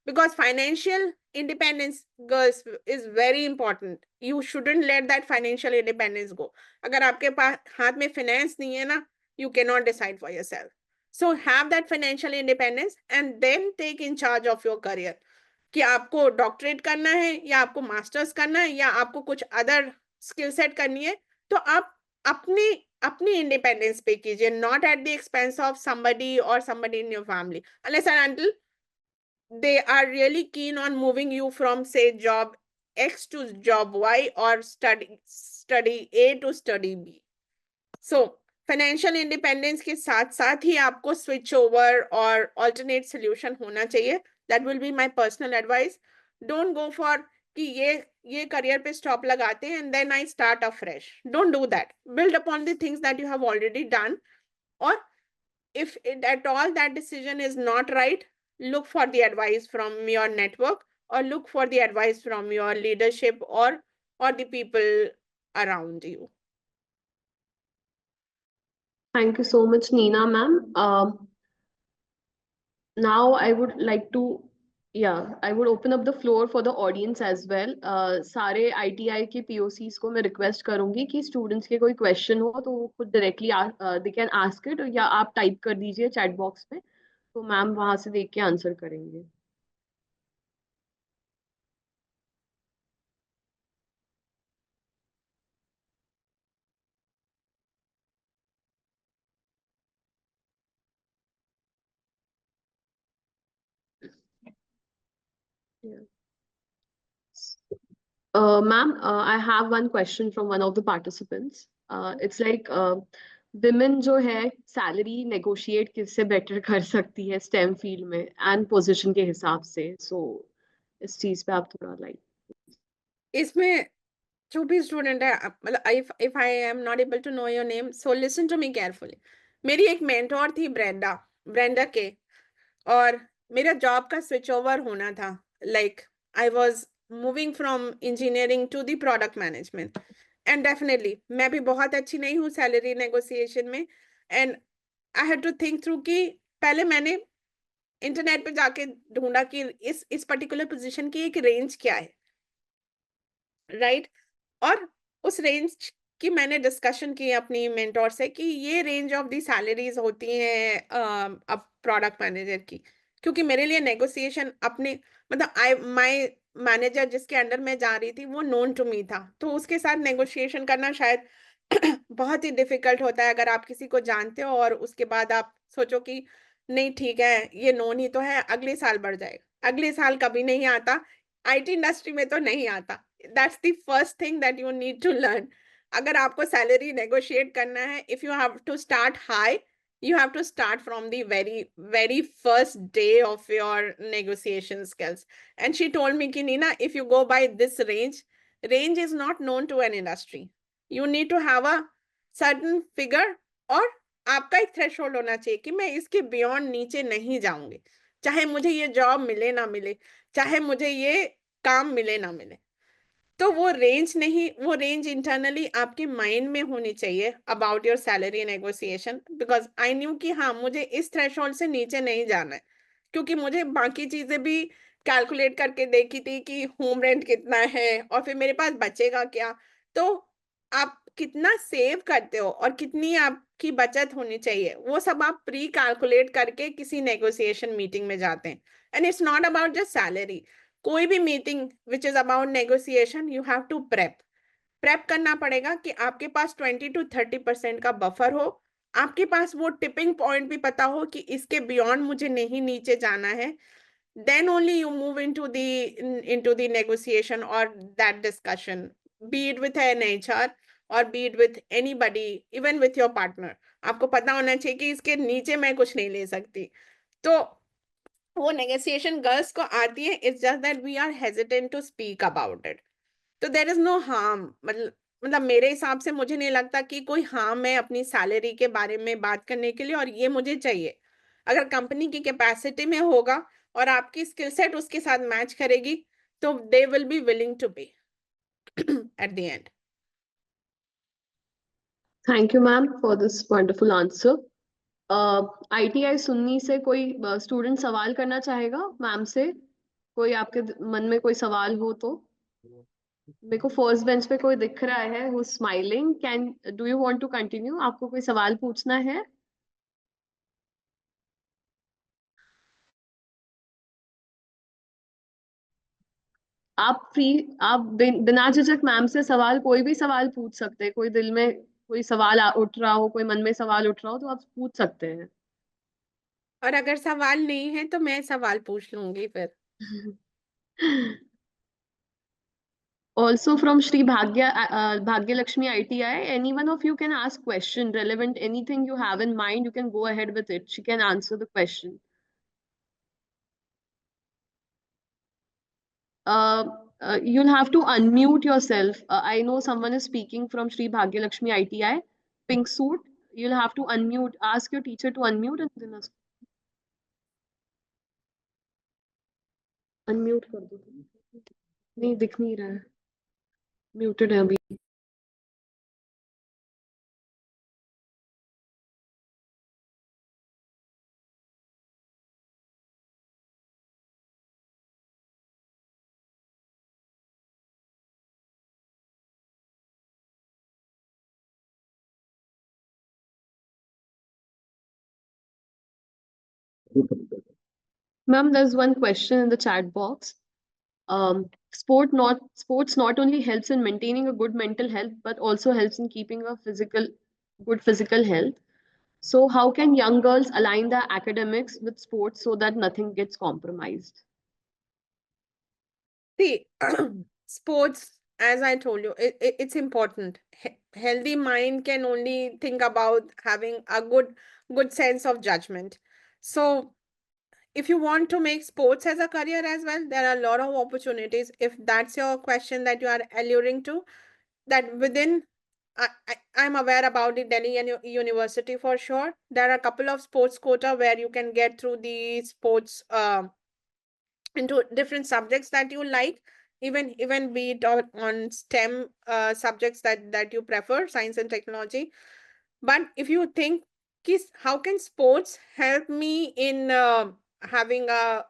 because financial independence, girls, is very important. You shouldn't let that financial independence go. अगर आपके पास हाथ में finance नहीं है ना, you cannot decide for yourself. So have that financial independence and then take in charge of your career. कि आपको doctorate करना है या आपको मास्टर्स करना है या आपको कुछ अदर स्किल सेट करनी है, तो आप अपनी अपनी इंडिपेंडेंस पे कीजिए, not at the expense of somebody or somebody in your family, unless and until they are really keen on moving you from say job X to job Y or study A to study B. So financial independence के साथ साथ ही आपको switch over और alternate solution होना चाहिए. That will be my personal advice. Don't go for कि ये करियर पे स्टॉप लगाते हैं and then I start afresh. Don't do that. Build upon the things that you have already done, और if at all that decision is not right, look for the advice from your network or look for the advice from your leadership or the people around you. Thank you so much, Neena ma'am. Now I would like to, I would open up the floor for the audience as well. सारे ITI के POCs को मैं request करूंगी कि students के कोई question हो तो वो खुद directly they can ask it, या आप type कर दीजिए chat box में, तो मैम वहां से देख के आंसर करेंगे. Yeah. Ma'am, I have one question from one of the participants. It's like women जो है salary negotiate किससे better कर सकती है STEM field में and position के हिसाब से. So इस चीज पे आप थोड़ा like. इसमें जो भी स्टूडेंट है मतलब if I am not able to know your name, so listen to me carefully. मेरी एक मेंटोर थी ब्रेंडा के, और मेरा जॉब का स्विच ओवर होना था. Like I was moving from engineering to the product management, and definitely मैं भी बहुत अच्छी नहीं हूँ सैलरी नेगोशिएशन में. And I had to think through कि पहले मैंने इंटरनेट पे जाके ढूंढा कि इस पर्टिकुलर पोजीशन की एक रेंज क्या है, राइट? और उस रेंज की मैंने डिस्कशन की अपनी मेंटोर से कि ये रेंज ऑफ दी सैलरीज होती हैं अब प्रोडक्ट मैनेजर की. क्योंकि मेरे लिए नेगोशिएशन अपने मतलब माय मैनेजर जिसके अंडर मैं जा रही थी वो नोन टू मी था, तो उसके साथ नेगोशिएशन करना शायद बहुत ही डिफिकल्ट होता है अगर आप किसी को जानते हो और उसके बाद आप सोचो कि नहीं ठीक है ये नोन ही तो है, अगले साल बढ़ जाएगा. अगले साल कभी नहीं आता, आईटी इंडस्ट्री में तो नहीं आता. That's the first thing that you need to learn. अगर आपको सैलरी नेगोशिएट करना है, if you have to start high, you have to start from the very first day of your negotiation skills. And she told me ki Neena, if you go by this range is not known to an industry. You need to have a certain figure, और आपका एक threshold होना चाहिए कि मैं इसके beyond नीचे नहीं जाऊंगी, चाहे मुझे ये जॉब मिले ना मिले, चाहे मुझे ये काम मिले ना मिले. तो वो रेंज इंटरनली आपके माइंड में होनी चाहिए about your salary negotiation. Because I knew कि हाँ मुझे इस थ्रेशोल्ड से नीचे नहीं जाना है, क्योंकि मुझे बाकी चीजें भी कैलकुलेट करके देखी थी कि होम रेंट कितना है और फिर मेरे पास बचेगा क्या. तो आप कितना सेव करते हो और कितनी आपकी बचत होनी चाहिए, वो सब आप प्री कैलकुलेट करके किसी नेगोशिएशन मीटिंग में जाते हैं. And it's not about just salary. कोई भी meeting which is about negotiation, you have to prep करना पड़ेगा कि आपके पास 20 to 30% का बफर हो, आपके पास वो टिपिंग पॉइंट भी पता हो कि इसके बियॉन्ड मुझे नहीं नीचे जाना है. then only you move into the negotiation or that discussion, be it with an HR or be it with anybody, even with your partner. आपको पता होना चाहिए कि इसके नीचे मैं कुछ नहीं ले सकती. तो वो नेगोशिएशन गर्ल्स को आती है, it's just that we are hesitant to speak about it. तो देयर इज नो हार्म. मतलब मेरे हिसाब से मुझे नहीं लगता कि कोई हार्म है अपनी सैलरी के बारे में बात करने के लिए, और ये मुझे चाहिए. अगर कंपनी की कैपेसिटी में होगा और आपकी स्किल सेट उसके साथ मैच करेगी, तो they will be willing to pay at the end. Thank you, ma'am, for this wonderful answer. ITI सुन्नी से कोई स्टूडेंट सवाल करना चाहेगा मैम से? कोई आपके मन में कोई सवाल हो तो? मेरे को फर्स्ट बेंच पे कोई दिख रहा है who's smiling. Do you want to continue? आपको कोई सवाल पूछना है? आप बिना झिझक मैम से सवाल, कोई भी सवाल पूछ सकते हैं. कोई दिल में कोई सवाल उठ रहा हो, कोई मन में सवाल उठ रहा हो, तो आप पूछ सकते हैं. और अगर सवाल नहीं है तो मैं सवाल पूछ लूंगी फिर. Also from Shri Bhagyalakshmi ITI, any one of you can ask question relevant, anything you have in mind, you can go ahead with it. She can answer the question. You'll have to unmute yourself. I know someone is speaking from Shri Bhagyalakshmi ITI, pink suit. You'll have to unmute. Ask your teacher to unmute and then unmute कर दो. नहीं दिख नहीं रहा है. Muted है अभी. Ma'am, there's one question in the chat box. Sports not only helps in maintaining a good mental health, but also helps in keeping a good physical health. So how can young girls align their academics with sports so that nothing gets compromised? See, sports, as I told you, it's important. Healthy mind can only think about having a good sense of judgment. So if you want to make sports as a career as well, there are a lot of opportunities. If that's your question that you are alluring to, that within, I'm aware about the Delhi University for sure. There are a couple of sports quota where you can get through the sports into different subjects that you like, even be it on STEM subjects that you prefer, science and technology. But if you think, how can sports help me in having a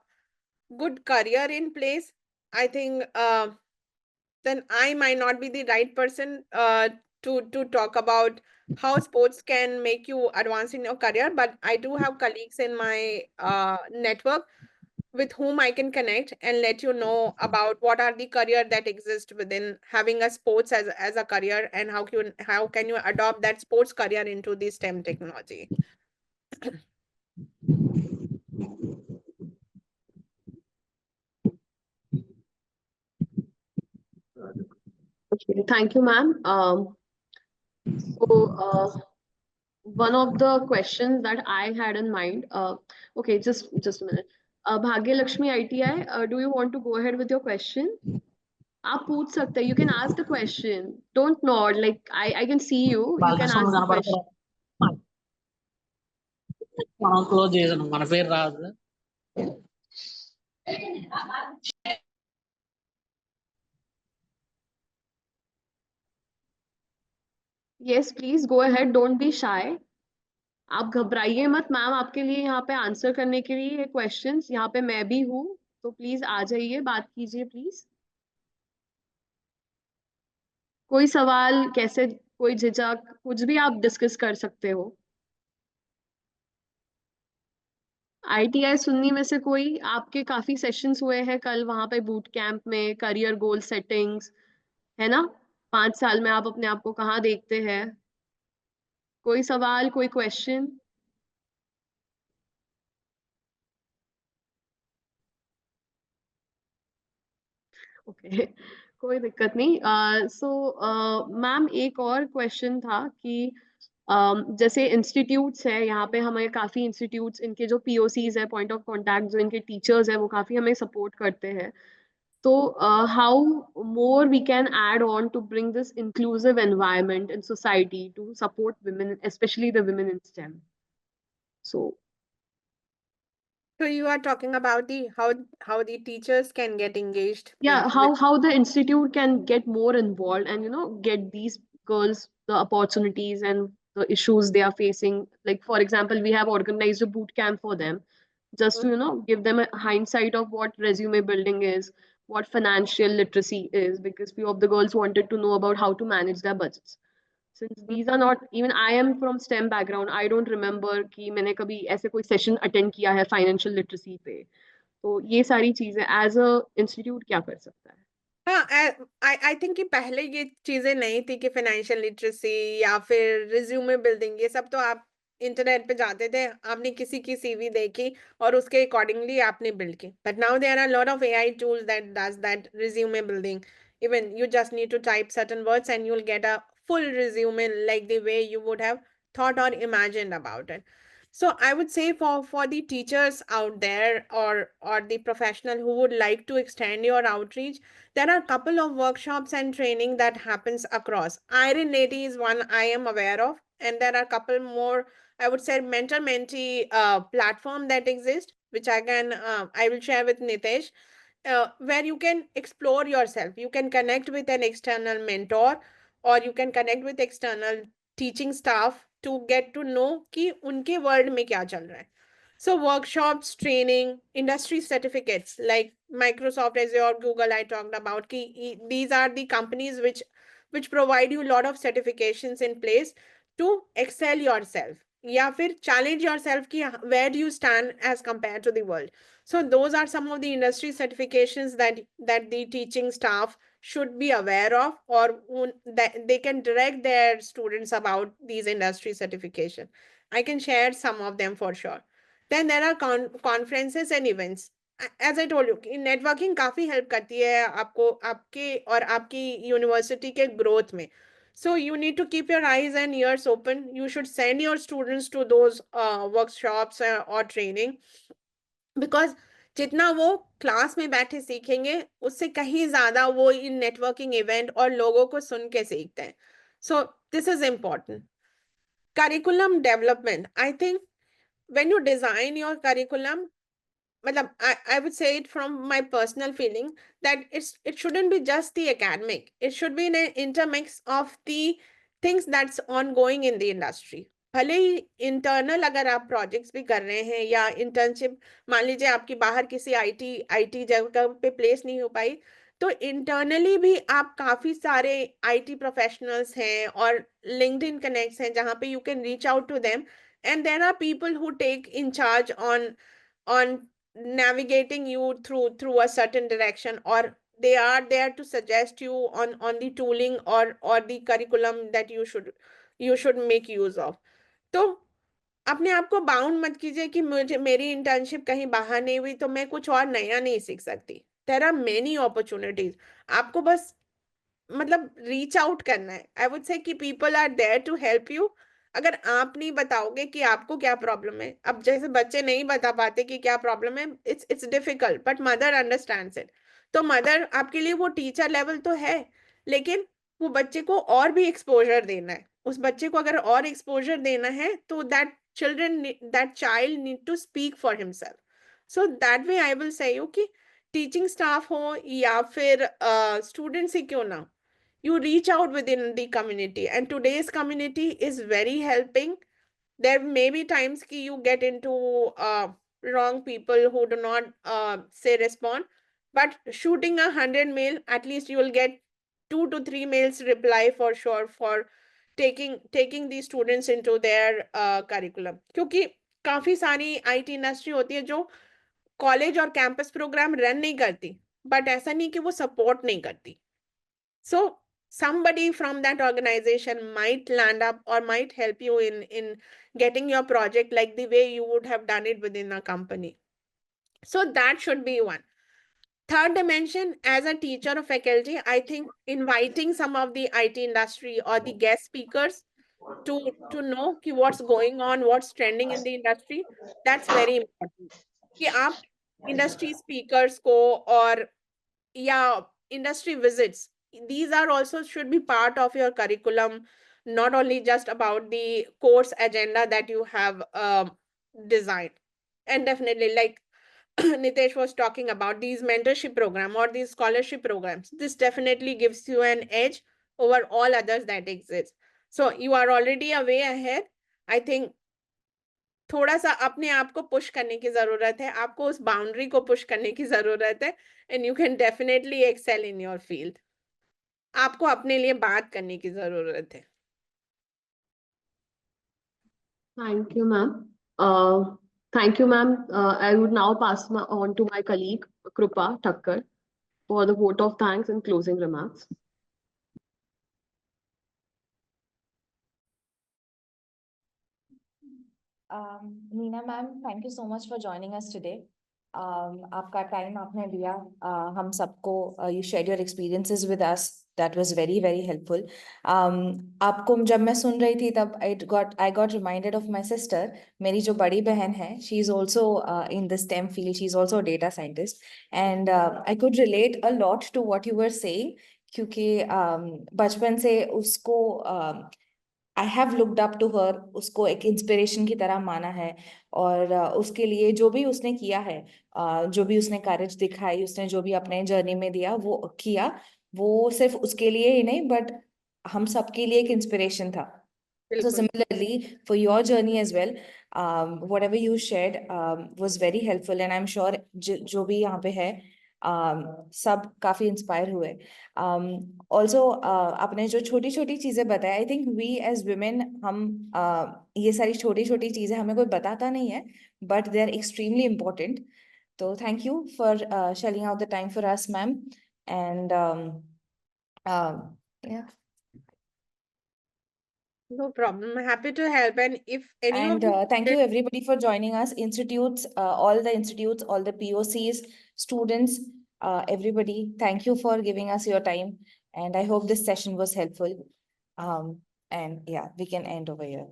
good career in place, I think then I might not be the right person to talk about how sports can make you advance in your career. But I do have colleagues in my network with whom I can connect and let you know about what are the career that exist within having a sports as a career, and how can you adopt that sports career into the STEM technology. Okay, thank you, ma'am. One of the questions that I had in mind, okay, just a minute. Bhagya Lakshmi ITI, do you want to go ahead with your question? आप पूछ सकते हैं. You can ask the question. Don't nod. Like I can see you. You can ask the question. మనం close చేసాను, మన పేరు రాదు. Yes, please go ahead. Don't be shy. आप घबराइए मत. मैम आपके लिए यहाँ पे आंसर करने के लिए क्वेश्चंस, यहाँ पे मैं भी हूँ. तो प्लीज आ जाइए, बात कीजिए प्लीज. कोई सवाल, कैसे, कोई झिझक, कुछ भी आप डिस्कस कर सकते हो. ITI सुन्नी में से कोई, आपके काफी सेशंस हुए हैं कल वहां पे बूट कैंप में, करियर गोल सेटिंग्स, है ना. 5 साल में आप अपने आप को कहाँ देखते हैं? कोई सवाल, कोई क्वेश्चन? ओके कोई दिक्कत नहीं. सो मैम एक और क्वेश्चन था कि जैसे इंस्टीट्यूट्स है यहाँ पे, हमें काफी इंस्टीट्यूट्स, इनके जो POCs है, पॉइंट ऑफ कांटेक्ट, जो इनके टीचर्स है, वो काफी हमें सपोर्ट करते हैं. तो how more we can add on to bring this inclusive environment in society to support women, especially the women in STEM? So you are talking about the how the teachers can get engaged. Yeah, with how the institute can get more involved and get these girls the opportunities and the issues they are facing. Like for example, we have organized a boot camp for them, just to give them a hindsight of what resume building is, what financial literacy is, because few of the girls wanted to know about how to manage their budgets. Since these are not, even I am from STEM background, I don't remember कि मैंने कभी ऐसे कोई session attend किया है financial literacy पे. तो ये सारी चीजें एज अ इंस्टीट्यूट क्या कर सकता है? हाँ, आई थिंक कि पहले ये चीजें नहीं थी कि फाइनेंशियल लिटरेसी या फिर रिज्यूमे बिल्डिंग, ये सब तो आप इंटरनेट पे जाते थे, आपने किसी की CV देखी और उसके अकॉर्डिंगली आपने बिल्ड की. But now there are lot of AI tools that does that resume building. Even you just need to type certain words and you'll get a full resume like the way you would have thought or imagined about it. So I would say for the teachers out there, or the professional who would like to extend your outreach, there are a couple of workshops and training that happens across. Iron Lady is one I am aware of, and there are a couple more, I would say, mentor-mentee platform that exist, which I will share with Nitesh, where you can explore yourself. You can connect with an external mentor, or you can connect with external teaching staff to get to know कि उनके world में क्या चल रहा है. So workshops, training, industry certificates like Microsoft Azure, Google, I talked about. These are the companies which provide you a lot of certifications in place to excel yourself. या फिर challenge yourself कि where do you stand as compared to the world. So those are some of the industry certifications that the teaching staff should be aware of, or that they can direct their students about these industry certification. I can share some of them for sure. Then there are conferences and events. As I told you, networking काफी help करती है आपको, आपके और आपकी university के growth में. So you need to keep your eyes and ears open. You should send your students to those workshops or training, because जितना वो क्लास में बैठे सीखेंगे उससे कहीं ज्यादा वो इन नेटवर्किंग इवेंट और लोगों को सुन के सीखते हैं. So this is important. Curriculum development, I think when you design your curriculum, I would say it from my personal feeling that it shouldn't be just the academic. It should be an intermix of the things that's ongoing in the industry. भले ही internal अगर आप projects भी कर रहे हैं या internship, मान लीजिए आपकी बाहर किसी आईटी जगह पे प्लेस नहीं हो पाई, तो इंटरनली भी आप काफी सारे आईटी प्रोफेशनल्स हैं और लिंक्डइन कनेक्ट्स हैं जहाँ पे you can reach out to them, and there are people who take in charge on navigating you through a certain direction, or they are there to suggest you on the tooling or the curriculum that you should make use of. तो अपने आप को bound मत कीजिए कि मुझे मेरी internship कहीं बाहर नहीं हुई तो मैं कुछ और नया नहीं सीख सकती. There are many opportunities. आपको बस रीच आउट करना है. आई वुड से कि people are there to help you. अगर आप नहीं बताओगे कि आपको क्या प्रॉब्लम है, अब जैसे बच्चे नहीं बता पाते कि क्या प्रॉब्लम है, it's difficult, but mother understands it. तो मदर आपके लिए वो टीचर लेवल तो है, लेकिन वो बच्चे को और भी एक्सपोजर देना है. उस बच्चे को अगर और एक्सपोजर देना है तो that child need to speak for himself. So that way I will say you कि टीचिंग स्टाफ हो या फिर स्टूडेंट्स ही क्यों ना, you reach out within the community, and today's community is very helping. There may be times ki you get into wrong people who do not say respond, but shooting 100 mail, at least you will get 2 to 3 mails reply for sure, for taking these students into their curriculum. क्योंकि काफी सारी IT industry होती है जो college और campus program run नहीं करती, but ऐसा नहीं कि वो सपोर्ट नहीं करती. So somebody from that organization might land up or might help you in getting your project like the way you would have done it within a company. So that should be one. Third dimension, as a teacher or faculty, I think inviting some of the IT industry or the guest speakers to know ki what's going on, what's trending in the industry, that's very important. कि आप industry speakers को और या industry visits, these are also should be part of your curriculum, not only just about the course agenda that you have designed. And definitely, like Nitesh was talking about, these mentorship program or these scholarship programs, this definitely gives you an edge over all others that exist. So you are already a way ahead. I think थोड़ा सा अपने आप को push करने की जरूरत है, आपको उस बाउंड्री को पुश करने की जरूरत है, and you can definitely excel in your field. आपको अपने लिए बात करने की जरूरत है. Thank you, ma'am. Thank you, ma'am. I would now pass on to my colleague, Krupa Thakkar, for the vote of thanks and closing remarks. Neena ma'am, thank you so much for joining us today. आपका time आपने दिया हम सबको, you shared your experiences with us. That was very very helpful. आपको जब मैं सुन रही थी तब I got reminded of my sister. मेरी जो बड़ी बहन है, she is also in the STEM field. She is also a data scientist, and I could relate a lot to what you were saying. क्योंकि बचपन से उसको I have looked up to her, उसको एक इंस्पिरेशन की तरह माना है, और उसके लिए जो भी उसने किया है, जो भी उसने करेज दिखाई, उसने जो भी अपने जर्नी में दिया वो किया, वो सिर्फ उसके लिए ही नहीं बट हम सबके लिए एक इंस्पिरेशन था. So similarly, for your journey as well, whatever you shared was very helpful, and I'm sure जो भी यहाँ पे है सब काफी इंस्पायर हुए. ऑल्सो आपने जो छोटी छोटी चीजें बताई, I think we as women, हम ये सारी छोटी छोटी चीजें हमें कोई बताता नहीं है, but they are extremely important. तो thank you for sharing out the time for us ma'am, and No problem. Happy to help. And if any of And you thank you everybody for joining us. Institutes, all the institutes, all the POCs, students, everybody, thank you for giving us your time. And I hope this session was helpful. And yeah, we can end over here.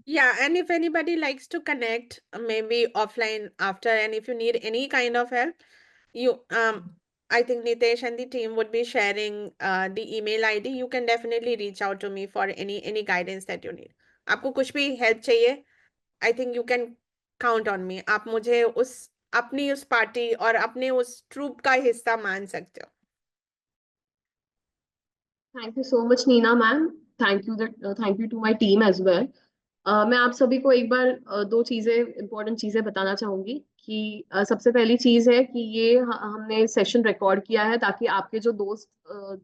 Yeah, and if anybody likes to connect, maybe offline after, and if you need any kind of help, you I think Nitesh and the team would be sharing the email ID. You can definitely reach out to me for any guidance that you need. आपको कुछ भी help चाहिए, I think you can count on me. आप मुझे उस अपनी उस party और अपने उस ट्रूप का हिस्सा मान सकते हो. Thank you so much, Neena ma'am. Thank you to my team as well. मैं आप सभी को एक बार दो चीजें इम्पोर्टेंट चीजें बताना चाहूंगी कि सबसे पहली चीज है कि ये हमने सेशन रिकॉर्ड किया है ताकि आपके जो दोस्त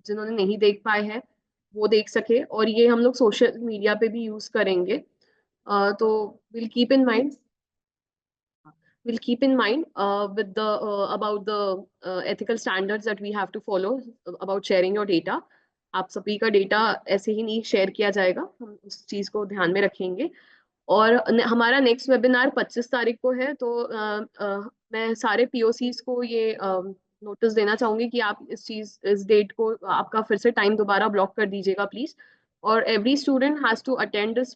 जिन्होंने नहीं देख पाए हैं वो देख सके, और ये हम लोग सोशल मीडिया पे भी यूज करेंगे. तो will keep in mind with the about the ethical standards that we have to follow about sharing your data. आप सभी का डेटा ऐसे ही नहीं शेयर किया जाएगा, हम उस चीज को ध्यान में रखेंगे. और हमारा नेक्स्ट वेबिनार 25 तारीख को है, तो मैं सारे पीओसीज को ये नोटिस देना चाहूंगी कि आप इस डेट को आपका फिर से टाइम दोबारा ब्लॉक कर दीजिएगा प्लीज. और every student has to attend this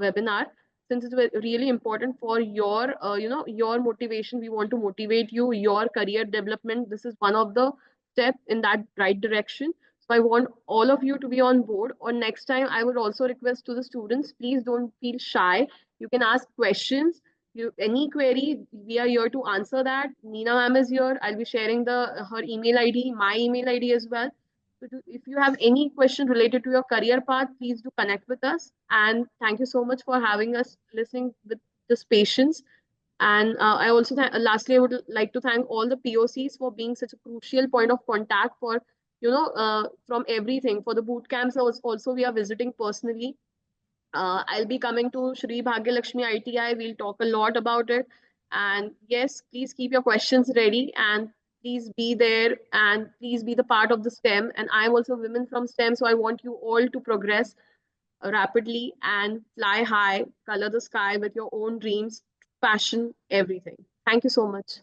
webinar since it's really important for your your motivation. We want to motivate you, your career development. This is one of the step in that right direction. So I want all of you to be on board. Or next time, I would also request to the students, please don't feel shy. You can ask questions. Any query, we are here to answer that. Neena ma'am is here. I'll be sharing her email ID, my email ID as well. So if you have any question related to your career path, please do connect with us. And thank you so much for having us, listening with this patience. And I also lastly, I would like to thank all the POCs for being such a crucial point of contact for, from everything. For the boot camps also we are visiting personally. I'll be coming to Shri Bhagyalakshmi ITI. We'll talk a lot about it. And yes, please keep your questions ready, and please be there, and please be the part of the STEM. And I'm also women from STEM, so I want you all to progress rapidly and fly high, color the sky with your own dreams, passion, everything. Thank you so much.